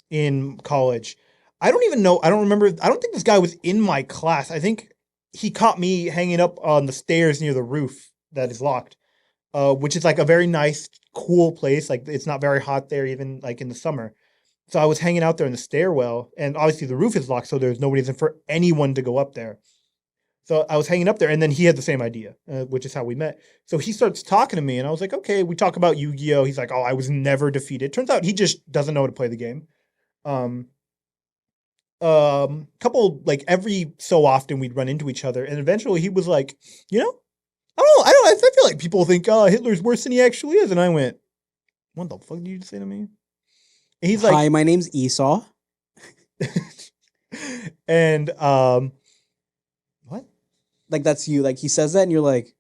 in college. I don't even know. I don't remember. I don't think this guy was in my class. I think he caught me hanging up on the stairs near the roof that is locked, which is like a very nice, cool place. Like it's not very hot there, even like in the summer. So I was hanging out there in the stairwell, and obviously the roof is locked, so there's no reason for anyone to go up there. So I was hanging up there, and then he had the same idea, which is how we met. So he starts talking to me, and I was like, okay, we talk about Yu-Gi-Oh! He's like, oh, I was never defeated. Turns out he just doesn't know how to play the game. Um, couple like every so often we'd run into each other, and eventually he was like, you know, I feel like people think Hitler's worse than he actually is, and I went, what the fuck did you just say to me? And he's like, Hi, my name's Esau. and what? Like that's you. Like he says that, and you're like,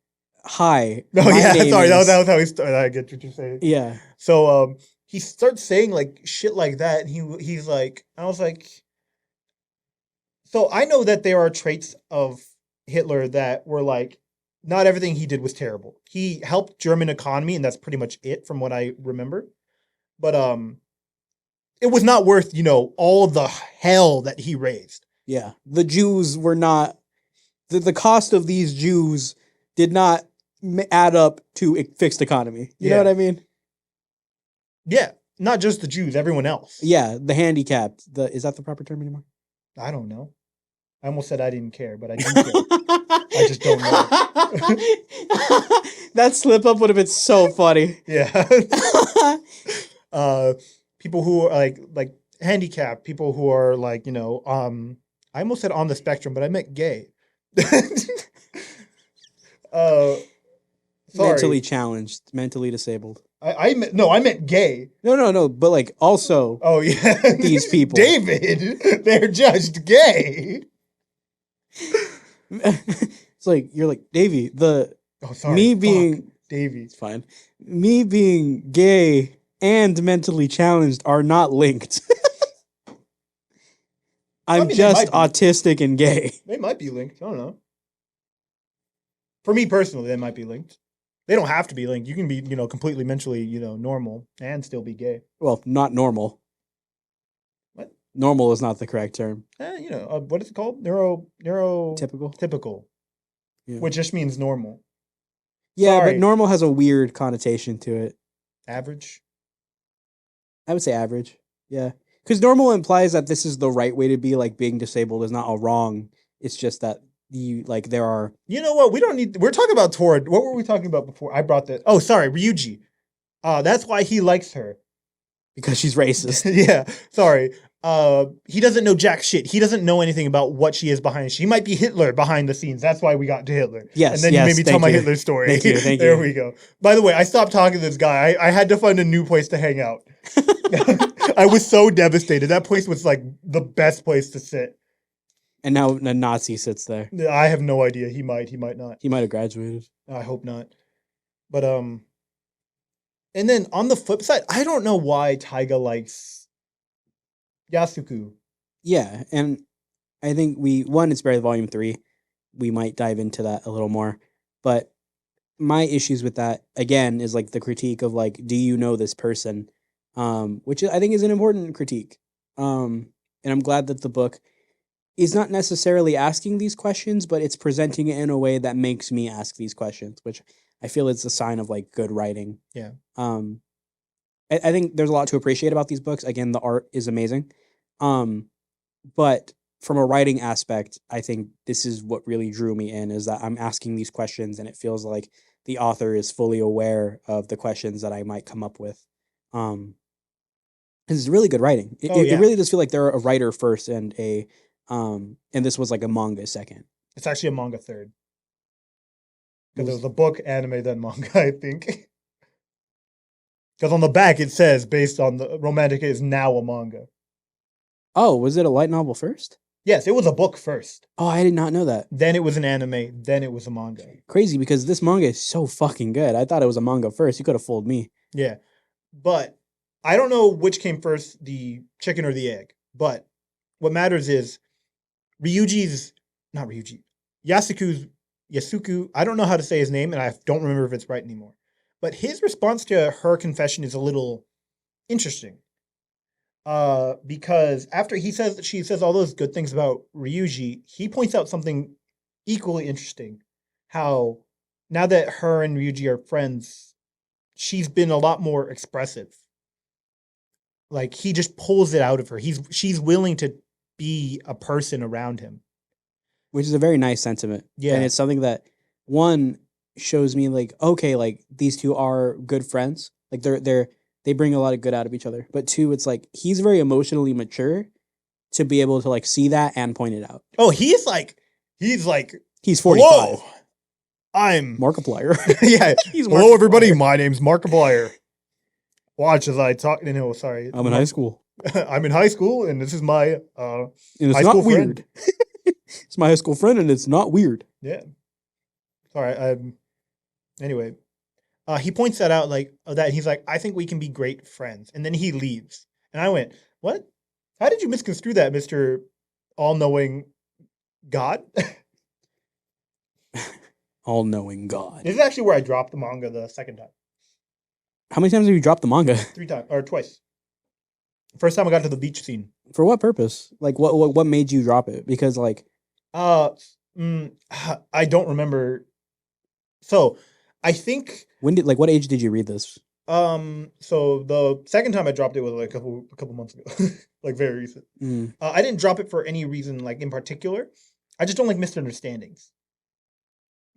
"Hi, No, my yeah, name sorry, is." that was how he started. I get what you're saying. Yeah, So he starts saying like shit like that, and he's like, I was like, so I know that there are traits of Hitler that were like, not everything he did was terrible. He helped German economy, and that's pretty much it from what I remember. But it was not worth all the hell that he raised. yeah. The Jews were not the cost of these Jews did not add up to a fixed economy. You know Yeah, what I mean? yeah, not just the Jews, everyone else. Yeah, the handicapped. Is that the proper term anymore? I don't know. I almost said I didn't care, but I do care. I just don't know. That slip up would have been so funny. Yeah. People who are like handicapped, people who are like, I almost said on the spectrum, but I meant gay. uh Mentally sorry. challenged, mentally disabled. I meant gay. No. But like also Oh yeah. these people. David, they're just gay. It's like you're like Davie. Oh sorry. Me Fuck. being Davie. It's fine. Me being gay and mentally challenged are not linked. I'm They just might be. autistic and gay. They might be linked. I don't know. For me personally, they might be linked. They don't have to be linked. You can be, completely mentally, normal and still be gay. Well, not normal. What? Normal is not the correct term. What is it called? Typical. Typical, Yeah. which just means normal. Yeah, Sorry. but normal has a weird connotation to it. Average. I would say average. Yeah. Because normal implies that this is the right way to be, like being disabled is not a wrong. It's just that there are. You know what? We don't need. We're talking about Torad. What were we talking about before? I brought that. Oh, sorry, Ryuji. That's why he likes her. Because she's racist. Yeah. Sorry. He doesn't know jack shit. He doesn't know anything about what she is behind. She might be Hitler behind the scenes. That's why we got to Hitler. Yes. And then you made me tell my Hitler story. Thank you. There we go. By the way, I stopped talking to this guy. I had to find a new place to hang out. I was so devastated. That place was like the best place to sit. And now a Nazi sits there. I have no idea. He might not. He might have graduated. I hope not. But and then on the flip side, I don't know why Taiga likes Yasuku. Yeah, and I think it's Barry Volume 3. We might dive into that a little more. But my issues with that, again, is like the critique of like, do you know this person? Which I think is an important critique. And I'm glad that the book is not necessarily asking these questions, but it's presenting it in a way that makes me ask these questions, which I feel is a sign of like good writing. Yeah. I think there's a lot to appreciate about these books. Again, the art is amazing. But from a writing aspect, I think this is what really drew me in, is that I'm asking these questions and it feels like the author is fully aware of the questions that I might come up with. It's really good writing. It really does feel like they're a writer first and and this was like a manga second. It's actually a manga third. Because it was a book, anime, then manga, I think. Because on the back it says, based on the Romantica is now a manga. Oh, was it a light novel first? Yes, it was a book first. Oh, I did not know that. Then it was an anime, then it was a manga. Crazy, because this manga is so fucking good. I thought it was a manga first. You could have fooled me. Yeah. But I don't know which came first, the chicken or the egg. But what matters is Yasuku, I don't know how to say his name, and I don't remember if it's right anymore. But his response to her confession is a little interesting. Because after she says all those good things about Ryuji, he points out something equally interesting. How now that her and Ryuji are friends, she's been a lot more expressive. Like he just pulls it out of her. She's willing to be a person around him. Which is a very nice sentiment. Yeah. And it's something that, one, shows me like, okay, like these two are good friends. Like they bring a lot of good out of each other. But two, it's like he's very emotionally mature to be able to like see that and point it out. Oh, he's like He's 45. Hello, I'm Markiplier. yeah. He's Hello, Markiplier. everybody. My name's Markiplier. Watch as I talk. No, sorry. I'm in high school. I'm in high school, and this is my And it's high not school weird. It's my high school friend, and it's not weird. Yeah. Sorry. Anyway, he points that out, like that. He's like, I think we can be great friends, and then he leaves. And I went, what? How did you misconstrue that, Mister All-Knowing God? All-knowing God. This is actually where I dropped the manga the second time. How many times have you dropped the manga? 3 times or twice. First time I got to the beach scene. For what purpose? Like, what made you drop it? Because like, I don't remember. So I think what age did you read this? so the second time I dropped it was like a couple months ago, like very recent. I didn't drop it for any reason like in particular. I just don't like misunderstandings.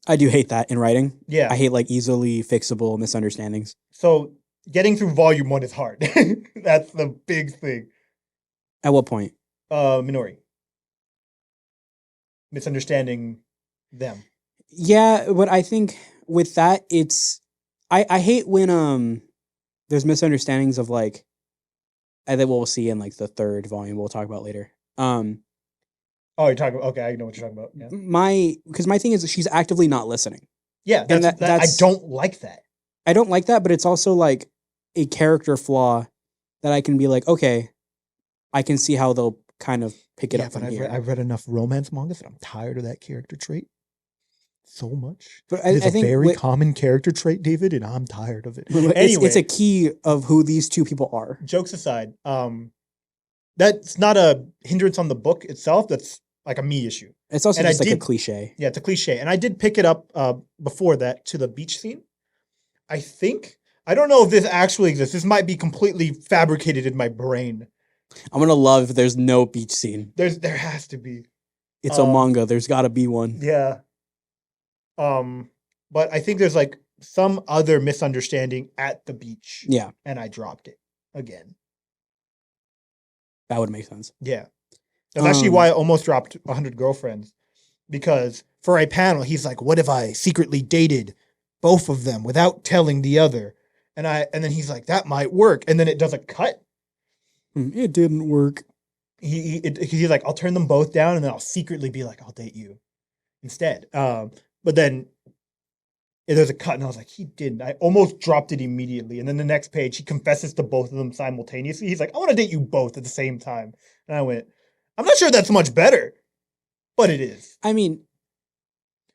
I do hate that in writing. Yeah, I hate like easily fixable misunderstandings. so getting through volume 1 is hard. That's the big thing. At what point? Minori. Misunderstanding them. Yeah, but I think with that, it's I hate when there's misunderstandings of like, and then we'll see in like the third volume we'll talk about later. Oh, you're talking about, okay, I know what you're talking about. Yeah, because my thing is that she's actively not listening. yeah, And I that's don't like that. I don't like that, but it's also like a character flaw that I can be like, okay, I can see how they'll kind of pick it up from here. I've read enough romance mangas that I'm tired of that character trait so much. But It's I a think very common character trait, David, and I'm tired of it. it's a key of who these two people are. Jokes aside, that's not a hindrance on the book itself. That's like a me issue. It's also And just I like a did- cliche. Yeah, it's a cliche. And I did pick it up before that to the beach scene. I don't know if this actually exists. This might be completely fabricated in my brain. I'm gonna love if there's no beach scene. There has to be. It's a manga. There's got to be one. Yeah. But I think there's like some other misunderstanding at the beach. Yeah, And I dropped it again. that would make sense. Yeah. That's actually why I almost dropped 100 Girlfriends. Because for a panel, he's like, what if I secretly dated both of them without telling the other? And then he's like, that might work. And then it does a cut. It didn't work. He's like, I'll turn them both down and then I'll secretly be like, I'll date you instead. But then there's a cut and I was like, he didn't. I almost dropped it immediately. And then the next page, he confesses to both of them simultaneously. He's like, I want to date you both at the same time. And I went, I'm not sure that's much better, but it is. I mean,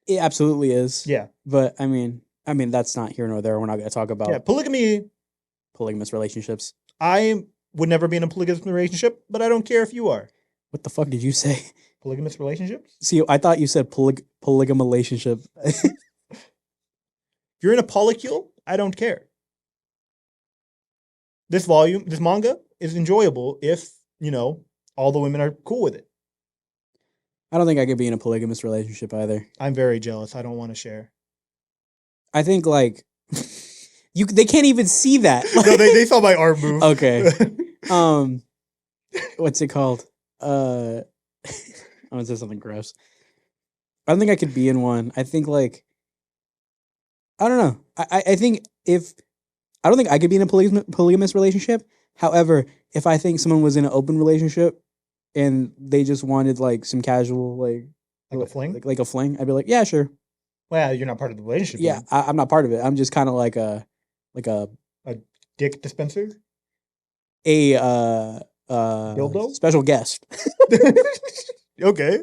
it absolutely is. Yeah. But I mean, that's not here nor there. We're not going to talk about Polygamy. polygamous relationships. I would never be in a polygamous relationship, but I don't care if you are. What the fuck did you say? Polygamous relationships? See, I thought you said polygamy relationship. If you're in a polycule, I don't care. This manga is enjoyable if, all the women are cool with it. I don't think I could be in a polygamous relationship either. I'm very jealous. I don't want to share. I think like they can't even see that. No, they saw my arm move. Okay. What's it called? I'm gonna say something gross. I don't think I could be in one. I think like I don't know. I think I don't think I could be in a polygamous relationship. However, if I think someone was in an open relationship and they just wanted like some casual Like a fling? like a fling, I'd be like, yeah, sure. Well, you're not part of the relationship. Yeah, I'm not part of it. I'm just kind of like a dick dispenser? Dildo? Special guest. Okay.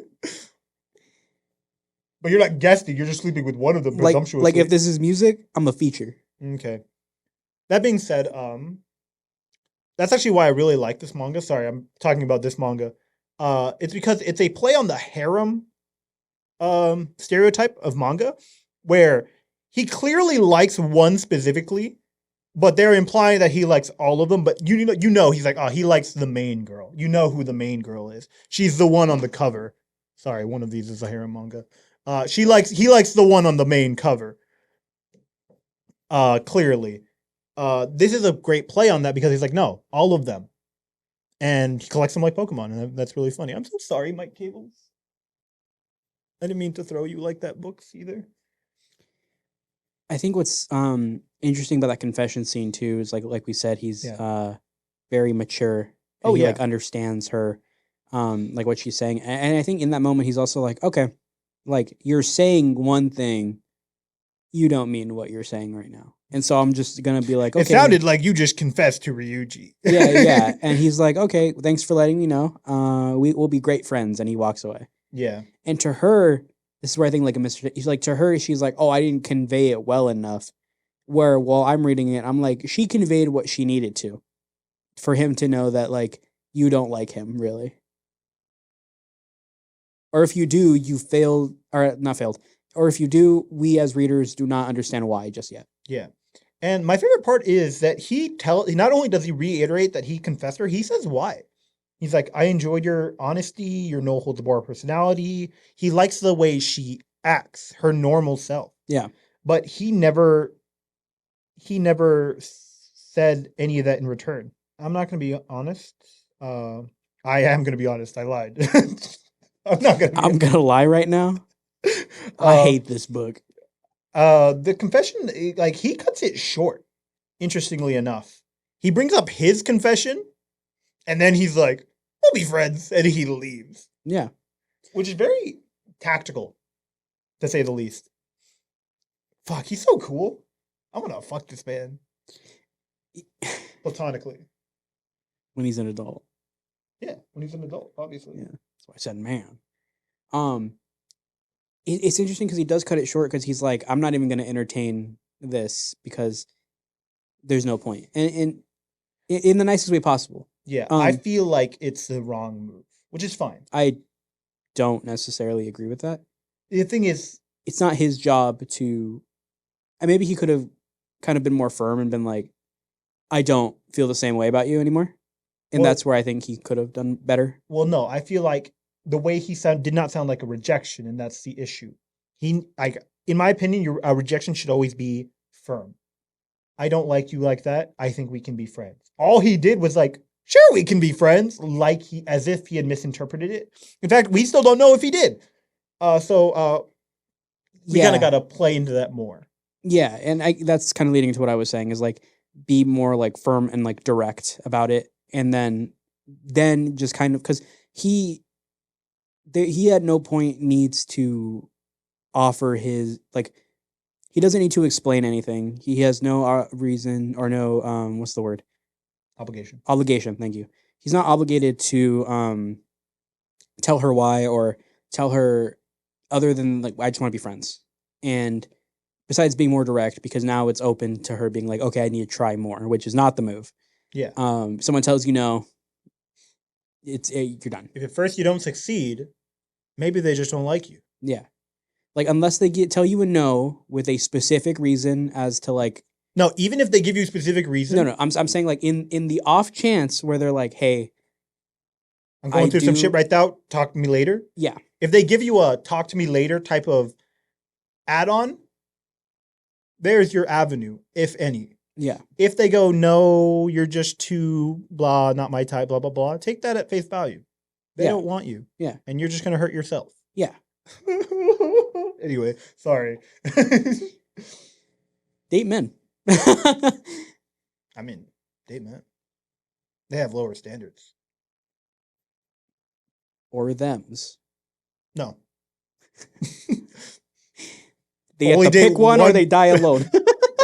But you're not guesting. You're just sleeping with one of them presumptuously. Like if this is music, I'm a feature. Okay. That being said, that's actually why I really like this manga. Sorry, I'm talking about this manga. It's because it's a play on the harem stereotype of manga, where he clearly likes one specifically, but they're implying that he likes all of them. But you know, he's like, oh, he likes the main girl. You know who the main girl is. She's the one on the cover. Sorry, one of these is a harem manga. He likes the one on the main cover. Clearly. This is a great play on that because he's like, no, all of them. And he collects them like Pokemon, and that's really funny. I'm so sorry, Mike Cables. I didn't mean to throw you like that, books either. I think what's interesting about that confession scene too is like we said, he's very mature. And Oh, he yeah. like understands her, like what she's saying. And I think in that moment he's also like, okay, like you're saying one thing, you don't mean what you're saying right now. And so I'm just gonna be like, okay. It sounded like you just confessed to Ryuji. yeah. And he's like, okay, thanks for letting me know. We'll be great friends. And he walks away. Yeah. And to her, this is where I think like a Mr. He's like, to her, she's like, oh, I didn't convey it well enough. Where while I'm reading it, I'm like, she conveyed what she needed to for him to know that like you don't like him really. Or if you do, you failed or not failed. Or if you do, we as readers do not understand why just yet. Yeah. And my favorite part is that not only does he reiterate that he confessed her, he says why. He's like, I enjoyed your honesty, your no holds barred personality. He likes the way she acts, her normal self. Yeah. But he never said any of that in return. I'm not going to be honest. I am going to be honest. I lied. I'm not going to. I'm going to lie right now. I hate this book. The confession, like he cuts it short. Interestingly enough, he brings up his confession, and then he's like, "We'll be friends," and he leaves. Yeah, which is very tactical, to say the least. Fuck, he's so cool. I'm gonna fuck this man platonically. When he's an adult. Yeah, when he's an adult, obviously. Yeah, that's why I said man. It's interesting because he does cut it short because he's like, I'm not even going to entertain this because there's no point, and in the nicest way possible. Yeah, I feel like it's the wrong move, which is fine. I don't necessarily agree with that. The thing is, it's not his job to. And maybe he could have kind of been more firm and been like, I don't feel the same way about you anymore. And that's where I think he could have done better. Well, no, I feel like the way he did not sound like a rejection, and that's the issue. In my opinion, a rejection should always be firm. I don't like you like that. I think we can be friends. All he did was like, sure, we can be friends, as if he had misinterpreted it. In fact, we still don't know if he did. We kind of got to play into that more. Yeah, and that's kind of leading to what I was saying is like be more like firm and like direct about it, and then just kind of because he at no point needs to offer his like he doesn't need to explain anything. He has no reason or no what's the word? Obligation. Thank you. He's not obligated to tell her why or tell her other than like I just want to be friends. And besides being more direct, because now it's open to her being like, okay, I need to try more, which is not the move. Yeah. Someone tells you no, you're done. If at first you don't succeed, maybe they just don't like you. Yeah. Like unless they tell you a no with a specific reason as to like. No, even if they give you a specific reason. No. I'm saying like in the off chance where they're like, hey, I'm going through some shit right now. Talk to me later. Yeah. If they give you a talk to me later type of add-on, there's your avenue, if any. Yeah. If they go, no, you're just too blah, not my type, blah, blah, blah, take that at face value. They don't want you. Yeah. And you're just going to hurt yourself. Yeah. Anyway, sorry. Date men. I mean, date men. They have lower standards. Or thems. No. They have to pick one or they die alone.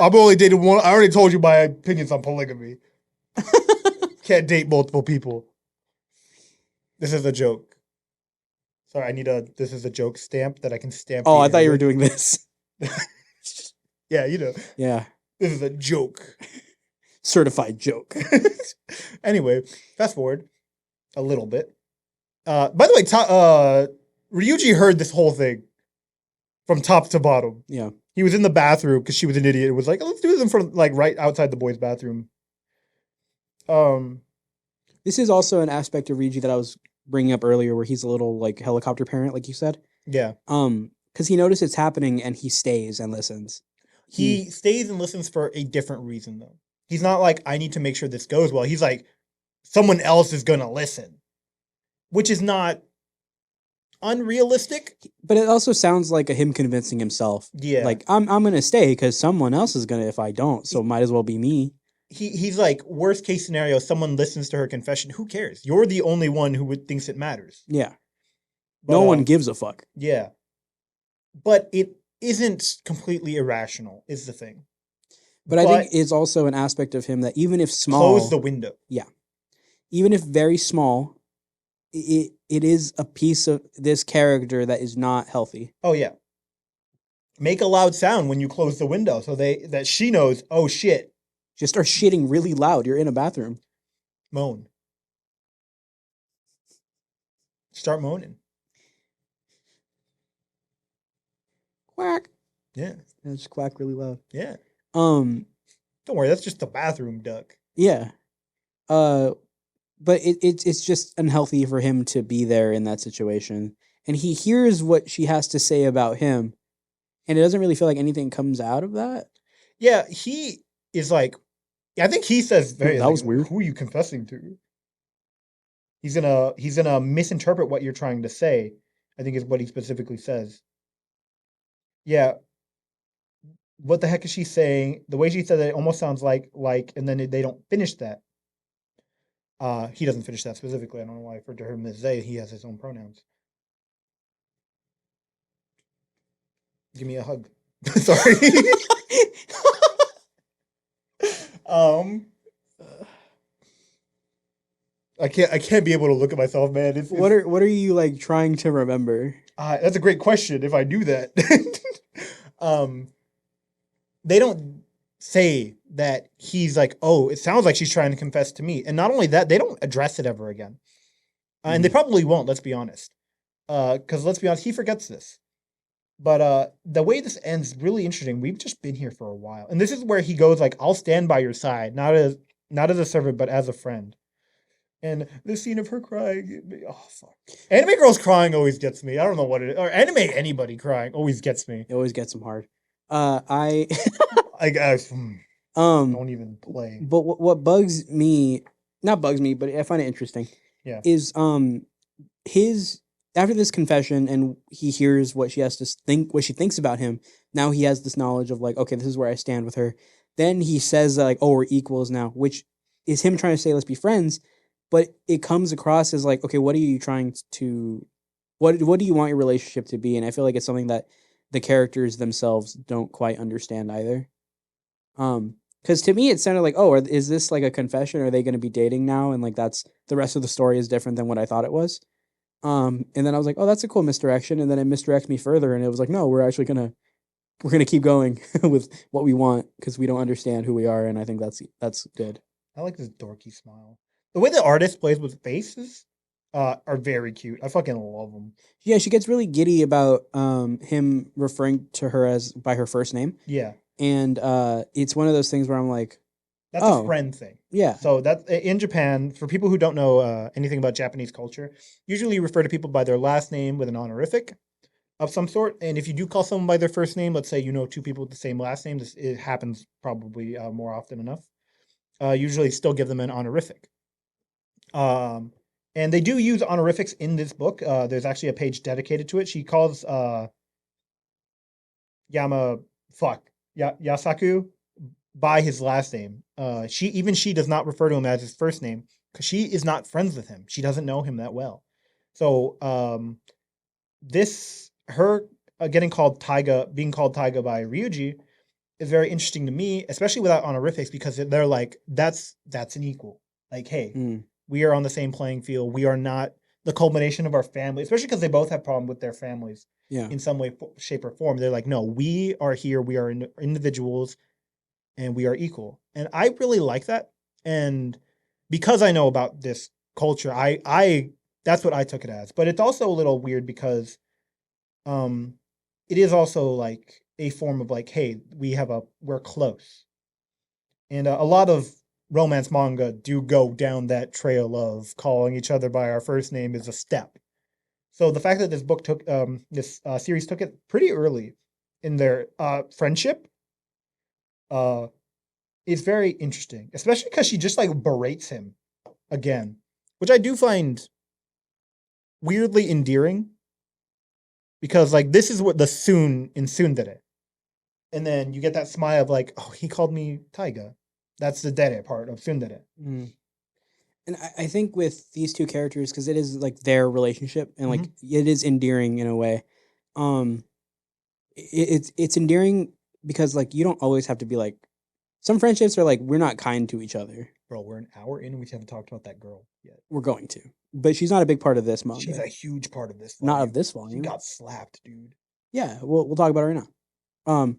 I've only dated one. I already told you my opinions on polygamy. Can't date multiple people. This is a joke. Sorry, this is a joke stamp that I can stamp. Oh, I thought you were doing this. Yeah, you know. Yeah. This is a joke. Certified joke. Anyway, fast forward a little bit. By the way, Ryuji heard this whole thing from top to bottom. Yeah. He was in the bathroom because she was an idiot. It was like, let's do this in front of, like, right outside the boys' bathroom. This is also an aspect of Ryuji that I was bringing up earlier, where he's a little like helicopter parent, like you said. Yeah. Because he noticed it's happening and he stays and listens. He stays and listens for a different reason, though. He's not like, I need to make sure this goes well. He's like, someone else is going to listen, which is not unrealistic. But it also sounds like him convincing himself. Yeah. Like, I'm going to stay because someone else is going to if I don't. So might as well be me. He's like, worst case scenario, someone listens to her confession. Who cares? You're the only one who thinks it matters. Yeah. But, no one gives a fuck. Yeah. But it isn't completely irrational, is the thing. But I think it's also an aspect of him that even if small... Close the window. Yeah. Even if very small, it is a piece of this character that is not healthy. Oh, yeah. Make a loud sound when you close the window so that she knows, oh, shit. Just start shitting really loud. You're in a bathroom. Moan. Start moaning. Quack. Yeah. And just quack really loud. Yeah. Don't worry, that's just the bathroom duck. Yeah. But it's just unhealthy for him to be there in that situation. And he hears what she has to say about him. And it doesn't really feel like anything comes out of that. Yeah, he is like, I think he says that was weird. Who are you confessing to? He's gonna misinterpret what you're trying to say, I think is what he specifically says. Yeah. What the heck is she saying? The way she said it almost sounds like, and then they don't finish that. He doesn't finish that specifically. I don't know why I referred to him as they. He has his own pronouns. Give me a hug. Sorry. I can't be able to look at myself, man. What are you like trying to remember? That's a great question. If I do that, they don't say that he's like, oh, it sounds like she's trying to confess to me, and not only that, they don't address it ever again, and they probably won't. Let's be honest, because let's be honest, he forgets this. But the way this ends is really interesting. We've just been here for a while, and this is where he goes like, "I'll stand by your side, not as a servant, but as a friend." And the scene of her crying, oh fuck! Anime girls crying always gets me. I don't know what it is, or anybody crying always gets me. It always gets them hard. I don't even play. But what bugs me, not bugs me, but I find it interesting. Yeah. Is his after this confession and he hears what she has to think, what she thinks about him. Now he has this knowledge of like, okay, this is where I stand with her. Then he says like, oh, we're equals now, which is him trying to say let's be friends. But it comes across as like, okay, what are you trying to, what do you want your relationship to be? And I feel like it's something that the characters themselves don't quite understand either. Because to me, it sounded like, oh, is this like a confession? Are they going to be dating now? And like, that's the rest of the story is different than what I thought it was. And then I was like, oh, that's a cool misdirection. And then it misdirected me further. And it was like, no, we're going to keep going with what we want because we don't understand who we are. And I think that's good. I like this dorky smile. The way the artist plays with faces are very cute. I fucking love them. Yeah, she gets really giddy about him referring to her by her first name. Yeah. And it's one of those things where I'm like, that's a friend thing. Yeah. So that's in Japan, for people who don't know anything about Japanese culture, usually you refer to people by their last name with an honorific of some sort. And if you do call someone by their first name, let's say you know two people with the same last name, it happens probably more often enough. Usually still give them an honorific. And they do use honorifics in this book. There's actually a page dedicated to it. She calls Yasaku by his last name. She does not refer to him as his first name because she is not friends with him. She doesn't know him that well. So her being called Taiga by Ryuji is very interesting to me, especially without honorifics, because they're like, that's an equal. Like, hey, we are on the same playing field. We are not the culmination of our family, especially because they both have problem with their families in some way, shape, or form. They're like, no, we are here. We are individuals. and we are equal. And I really like that. And because I know about this culture, I that's what I took it as. But it's also a little weird because it is also like a form of like, hey, we're close. And a lot of romance manga do go down that trail of calling each other by our first name is a step. So the fact that this book took this series took it pretty early in their friendship is very interesting, especially because she just like berates him again, which I do find weirdly endearing because like this is what the Soon in Tsundere. And then you get that smile of like, oh, he called me Taiga. That's the dere part of Tsundere. Mm. And I think with these two characters, because it is like their relationship and like it is endearing in a way. It's endearing because like you don't always have to be like some friendships are like we're not kind to each other. Bro, we're an hour in and we haven't talked about that girl yet. We're going to, but she's not a big part of this manga. She's a huge part of this. Not of this volume. She got slapped, dude. Yeah, we'll talk about it right now.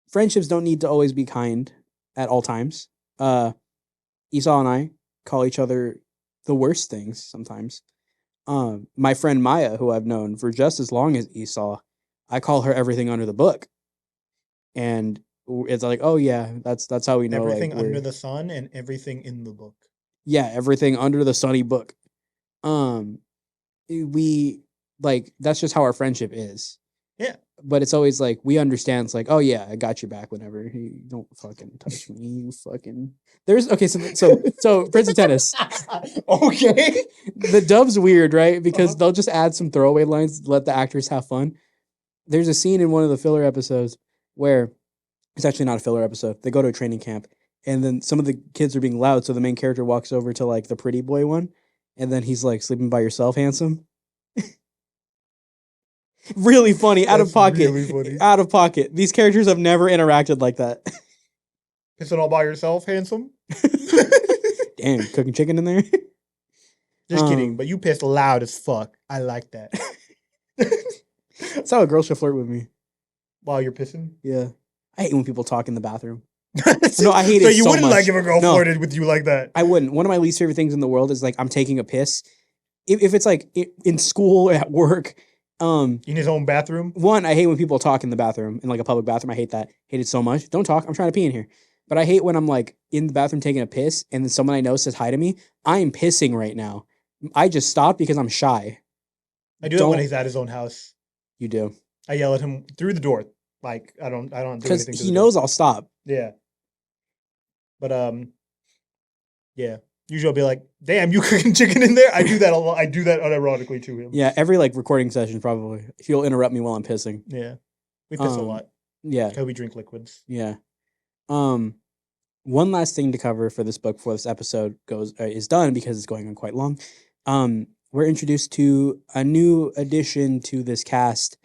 Friendships don't need to always be kind at all times. Esau and I call each other the worst things sometimes. My friend Maya, who I've known for just as long as Esau, I call her everything under the book. And it's like, oh yeah, that's how we know everything like, under the sun and everything in the book. Yeah, everything under the sunny book. We like that's just how our friendship is. Yeah. But it's always like we understand. It's like, oh yeah, I got your back whenever. You don't fucking touch me. You fucking. There's okay. So Prince of Tennis. Okay. The dub's weird, right? Because they'll just add some throwaway lines to let the actors have fun. There's a scene in one of the filler episodes where it's actually not a filler episode. They go to a training camp, and then some of the kids are being loud. So the main character walks over to like the pretty boy one, and then he's like, "Sleeping by yourself, handsome." Really funny, out of pocket. Really funny. Out of pocket. These characters have never interacted like that. Pissing all by yourself, handsome? Damn, cooking chicken in there? Just kidding, but you pissed loud as fuck. I like that. That's how a girl should flirt with me. While you're pissing? Yeah. I hate when people talk in the bathroom. No, I hate it so you wouldn't much. Like if a girl flirted with you like that? I wouldn't. One of my least favorite things in the world is like I'm taking a piss. If it's like in school or at work... in his own bathroom? One, I hate when people talk in the bathroom, in like a public bathroom. I hate that. Hate it so much. Don't talk. I'm trying to pee in here. But I hate when I'm like in the bathroom taking a piss and then someone I know says hi to me. I am pissing right now. I just stopped because I'm shy. I do that when he's at his own house. You do. I yell at him through the door. Like I don't do anything. Because he knows I'll stop. Yeah. But yeah. Usually I'll be like, damn, you cooking chicken in there? I do that a lot. I do that unironically to him. Yeah, every like recording session probably. He'll interrupt me while I'm pissing. Yeah. We piss a lot. Yeah. Because we drink liquids. Yeah. One last thing to cover for this book before this episode is done because it's going on quite long. We're introduced to a new addition to this cast.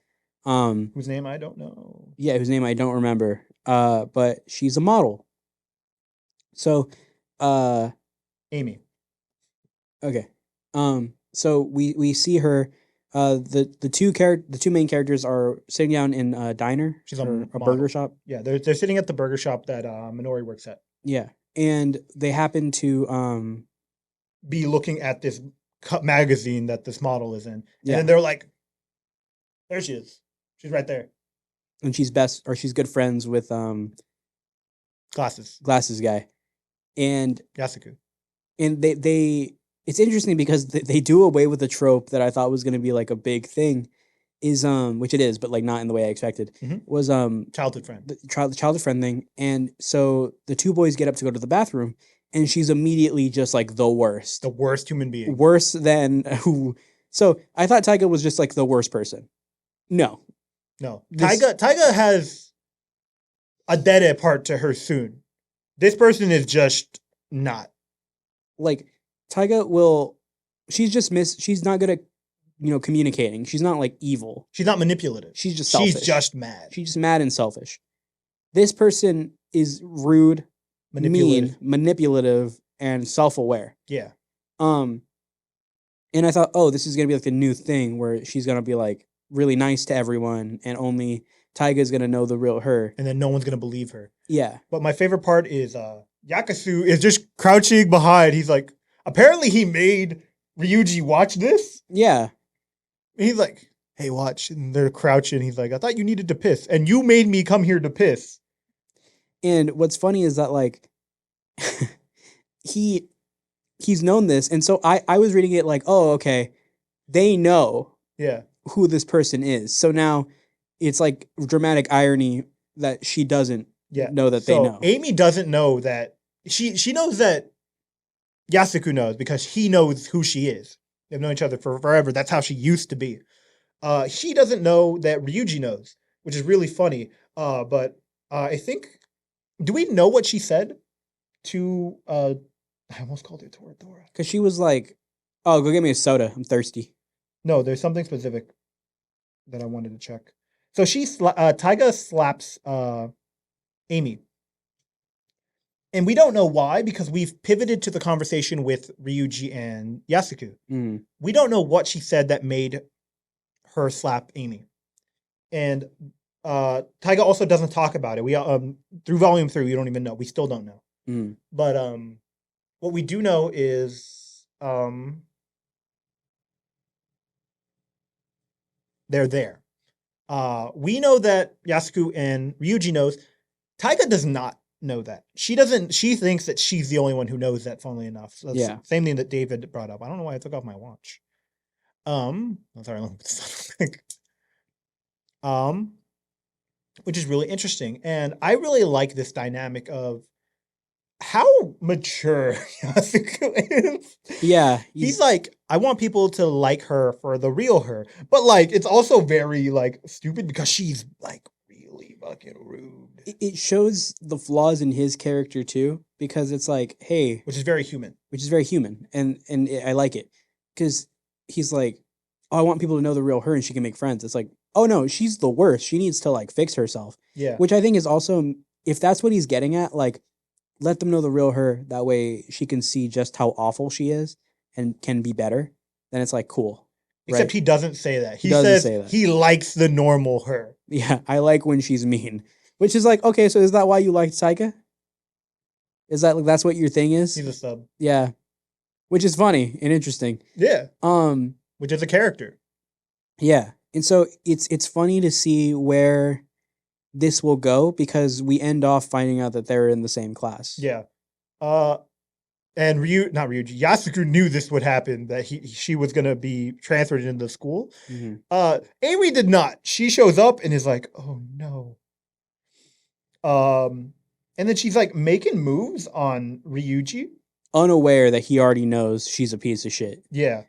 Whose name I don't know. Yeah, whose name I don't remember. But she's a model. So, Amy. Okay. So we see her. The two main characters are sitting down in a diner. She's a burger shop. Yeah, they're sitting at the burger shop that Minori works at. Yeah, and they happen to be looking at this magazine that this model is in, and yeah. then they're like, "There she is. She's right there." And she's good friends with glasses guy, and Yasuku. And they it's interesting because they do away with the trope that I thought was going to be like a big thing, is which it is, but like not in the way I expected. Was childhood friend, the childhood friend thing, and so the two boys get up to go to the bathroom, and she's immediately just like the worst human being, worse than who. So I thought Taiga was just like the worst person. No. Taiga has a dead part to her soon. This person is just not. Like Taiga she's not good at communicating. She's not like evil. She's not manipulative. She's just selfish. She's just mad. She's just mad and selfish. This person is rude, manipulative, and self-aware. Yeah. And I thought, oh, this is gonna be like a new thing where she's gonna be like really nice to everyone and only Taiga's gonna know the real her. and then no one's gonna believe her. Yeah. But my favorite part is Yakusu is just crouching behind. He's like, apparently he made Ryuji watch this. Yeah. And he's like, hey, watch. And they're crouching. He's like, I thought you needed to piss. And you made me come here to piss. And what's funny is that like he's known this, and so I was reading it like, oh, okay, they know Yeah. who this person is. So now it's like dramatic irony that she doesn't Yeah. know that they know. Amy doesn't know that. She knows that Yasuku knows because he knows who she is. They've known each other for forever. That's how she used to be. She doesn't know that Ryuji knows, which is really funny. But I think, do we know what she said to, I almost called her Toradora. Because she was like, oh, go get me a soda. I'm thirsty. No, there's something specific that I wanted to check. So Taiga slaps Amy. And we don't know why, because we've pivoted to the conversation with Ryuji and Yasuku. Mm. We don't know what she said that made her slap Amy. And Taiga also doesn't talk about it. We through volume 3, we don't even know. We still don't know. Mm. But what we do know is they're there. We know that Yasuku and Ryuji knows. Taiga does not know that. She doesn't. She thinks that she's the only one who knows that. Funnily enough, so that's Yeah. same thing that David brought up. I don't know why I took off my watch. I'm sorry. Let me put this on. Which is really interesting, and I really like this dynamic of how mature Yasuku is. Yeah. He's like, I want people to like her for the real her, but like it's also very like stupid because she's like really fucking rude. It shows the flaws in his character too, because it's like, hey, Which is very human. and I like it because he's like, oh, I want people to know the real her and she can make friends. It's like, oh no, she's the worst. She needs to like fix herself. Yeah. Which I think is also, if that's what he's getting at, like, let them know the real her. That way she can see just how awful she is and can be better. Then it's like, cool. Except right? he doesn't say that. He doesn't says say that. he likes the normal her. Yeah, I like when she's mean. Which is like, okay, so is that why you liked Taika? Is that like that's what your thing is? He's a sub. Yeah. Which is funny and interesting. Yeah. Um, Which is a character. Yeah. And so it's funny to see where this will go because we end off finding out that they're in the same class. Yeah. And Yasuku knew this would happen, that she was gonna be transferred into the school. Mm-hmm. Amy did not. She shows up and is like, oh no. And then she's like making moves on Ryuji. Unaware that he already knows she's a piece of shit. Yeah.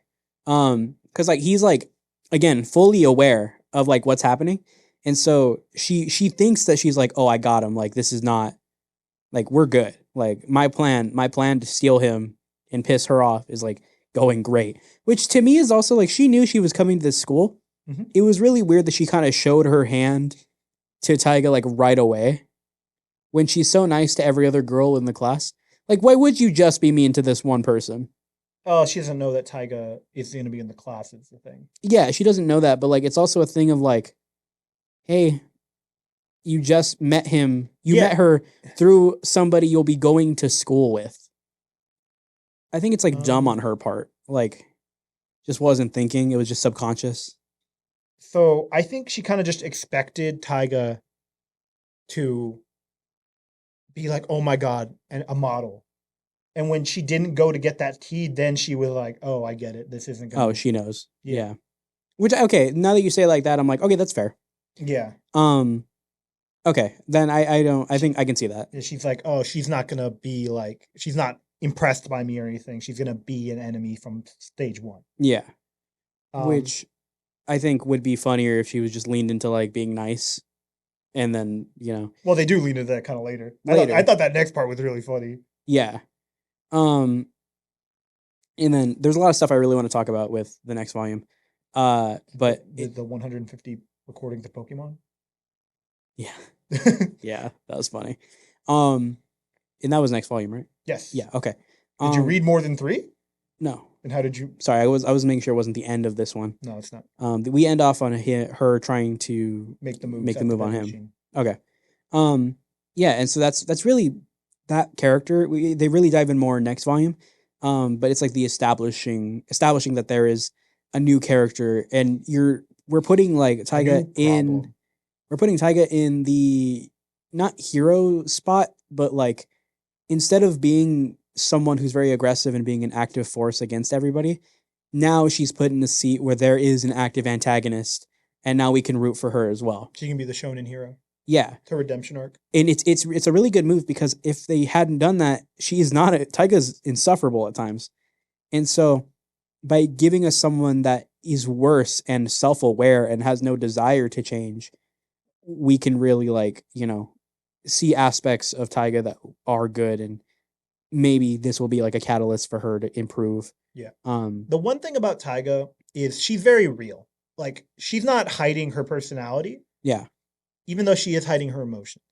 Because like he's like, again, fully aware of like what's happening. And so she thinks that she's like, oh, I got him. Like this is not like we're good. Like my plan to steal him and piss her off is like going great. Which to me is also like she knew she was coming to this school. Mm-hmm. It was really weird that she kind of showed her hand to Taiga like right away when she's so nice to every other girl in the class. Like, why would you just be mean to this one person? Oh, she doesn't know that Taiga is going to be in the class. Is the thing. Yeah, she doesn't know that, but like, it's also a thing of like, hey, you just met him. You met her through somebody you'll be going to school with. I think it's like dumb on her part. Like, just wasn't thinking. It was just subconscious. So I think she kind of just expected Taiga to be like, oh my God, and a model. And when she didn't go to get that tea, then she was like, oh, I get it. This isn't going to. Oh, she knows. Yeah. Which, okay, now that you say it like that, I'm like, okay, that's fair. Yeah. Okay, then I think I can see that. She's like, oh, she's not going to be like, she's not impressed by me or anything. She's going to be an enemy from stage 1. Yeah. Which I think would be funnier if she was just leaned into like being nice. And then, you know. Well, they do lean into that kind of later. I thought that next part was really funny. Yeah. And then there's a lot of stuff I really want to talk about with the next volume. But the 150 recordings of Pokemon. Yeah. Yeah, that was funny. And that was next volume, right? Yes. Yeah, okay. Did you read more than 3? No. And how did you? Sorry, I was making sure it wasn't the end of this one. No, it's not. We end off on her trying to Make the move. make the move on him. Okay. Yeah, and so that's really that character. They really dive in more next volume. But it's like the establishing that there is a new character, and we're putting like Taiga in. We're putting Taiga in the not hero spot, but like instead of being someone who's very aggressive and being an active force against everybody, now she's put in a seat where there is an active antagonist, and now we can root for her as well. She can be the shonen hero. Yeah, her redemption arc, and it's a really good move because if they hadn't done that, Taiga's insufferable at times, and so by giving us someone that is worse and self-aware and has no desire to change, we can really see aspects of Taiga that are good, and maybe this will be like a catalyst for her to improve. Yeah. The one thing about Taiga is she's very real. Like she's not hiding her personality. Yeah. Even though she is hiding her emotion.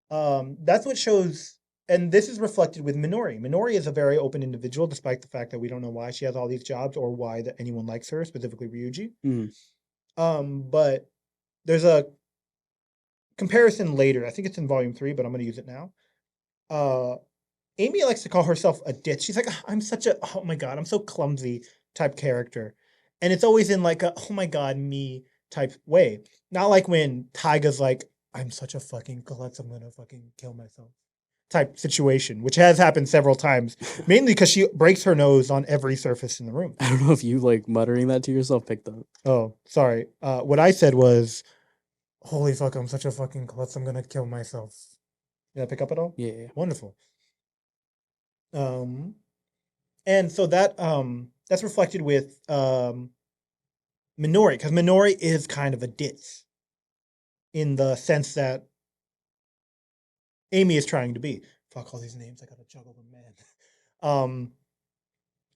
That's what shows, and this is reflected with Minori. Minori is a very open individual, despite the fact that we don't know why she has all these jobs or why anyone likes her, specifically Ryuji. But there's a comparison later. I think it's in volume 3, but I'm going to use it now. Amy likes to call herself a ditch. She's like, oh my God, I'm so clumsy type character. And it's always in like a, oh my God, me type way. Not like when Taiga's like, I'm such a fucking klutz, I'm going to fucking kill myself type situation, which has happened several times, mainly because she breaks her nose on every surface in the room. I don't know if you like muttering that to yourself picked up. Oh, sorry. What I said was, holy fuck, I'm such a fucking klutz, I'm gonna kill myself. Did I pick up at all? Yeah. Wonderful. And so that's reflected with Minori, because Minori is kind of a ditz in the sense that Amy is trying to be. Fuck all these names, I gotta juggle them, man.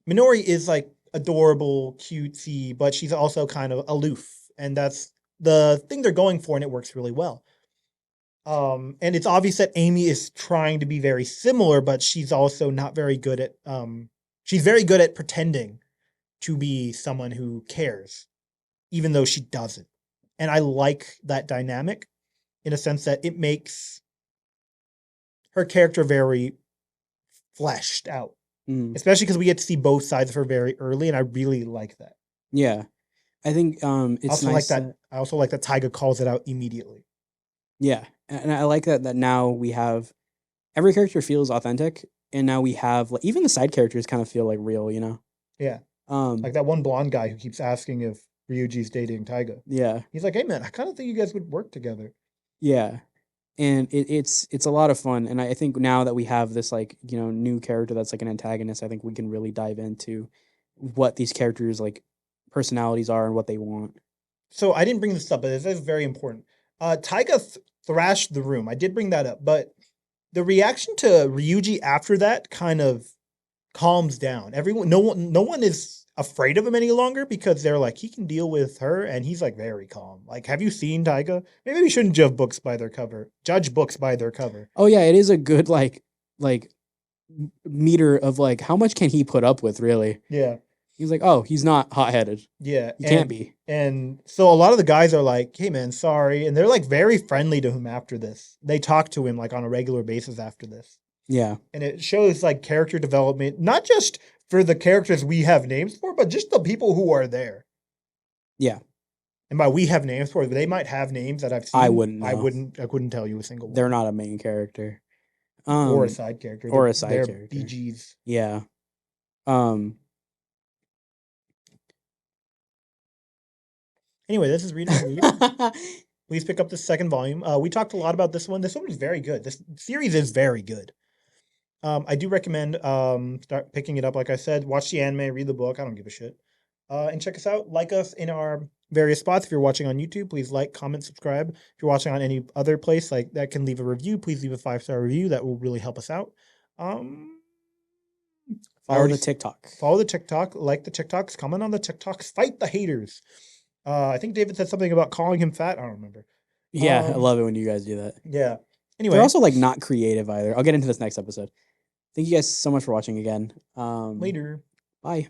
Minori is like adorable, cutesy, but she's also kind of aloof, and that's the thing they're going for, and it works really well. And it's obvious that Amy is trying to be very similar, but she's also not very good at she's very good at pretending to be someone who cares, even though she doesn't. And I like that dynamic in a sense that it makes her character very fleshed out. Especially because we get to see both sides of her very early, and I really like that. Yeah. I think it's also nice like that. I also like that Taiga calls it out immediately. Yeah. And I like that now we have every character feels authentic, and now we have like even the side characters kind of feel like real, you know? Yeah. Like that one blonde guy who keeps asking if Ryuji's dating Taiga. Yeah. He's like, hey man, I kind of think you guys would work together. Yeah. And it's a lot of fun. And I think now that we have this like, new character that's like an antagonist, I think we can really dive into what these characters like personalities are and what they want. So I didn't bring this up, but this is very important. Taiga thrashed the room. I did bring that up, but the reaction to Ryuji after that kind of calms down. No one is afraid of him any longer because they're like, he can deal with her, and he's like very calm. Like, have you seen Taiga? Maybe we shouldn't judge books by their cover. Oh yeah, it is a good like meter of like how much can he put up with, really. Yeah. He's like, oh, he's not hot-headed. Yeah. He can't be. And so a lot of the guys are like, hey man, sorry. And they're like very friendly to him after this. They talk to him like on a regular basis after this. Yeah. And it shows like character development, not just for the characters we have names for, but just the people who are there. Yeah. And by we have names for, they might have names that I've seen. I wouldn't know. I couldn't tell you a single one. They're not a main character. Or a side character. Or a side character. They're BGs. Yeah. Anyway, this is Reading Weeb. Please pick up the second volume. We talked a lot about this one. This one is very good. This series is very good. I do recommend start picking it up. Like I said, watch the anime, read the book. I don't give a shit. And check us out. Like us in our various spots. If you're watching on YouTube, please like, comment, subscribe. If you're watching on any other place like that can leave a review, please leave a 5-star review. That will really help us out. Follow the TikTok. Follow the TikTok. Like the TikToks. Comment on the TikToks. Fight the haters. I think David said something about calling him fat. I don't remember. Yeah, I love it when you guys do that. Yeah. Anyway. They're also like not creative either. I'll get into this next episode. Thank you guys so much for watching again. Later. Bye.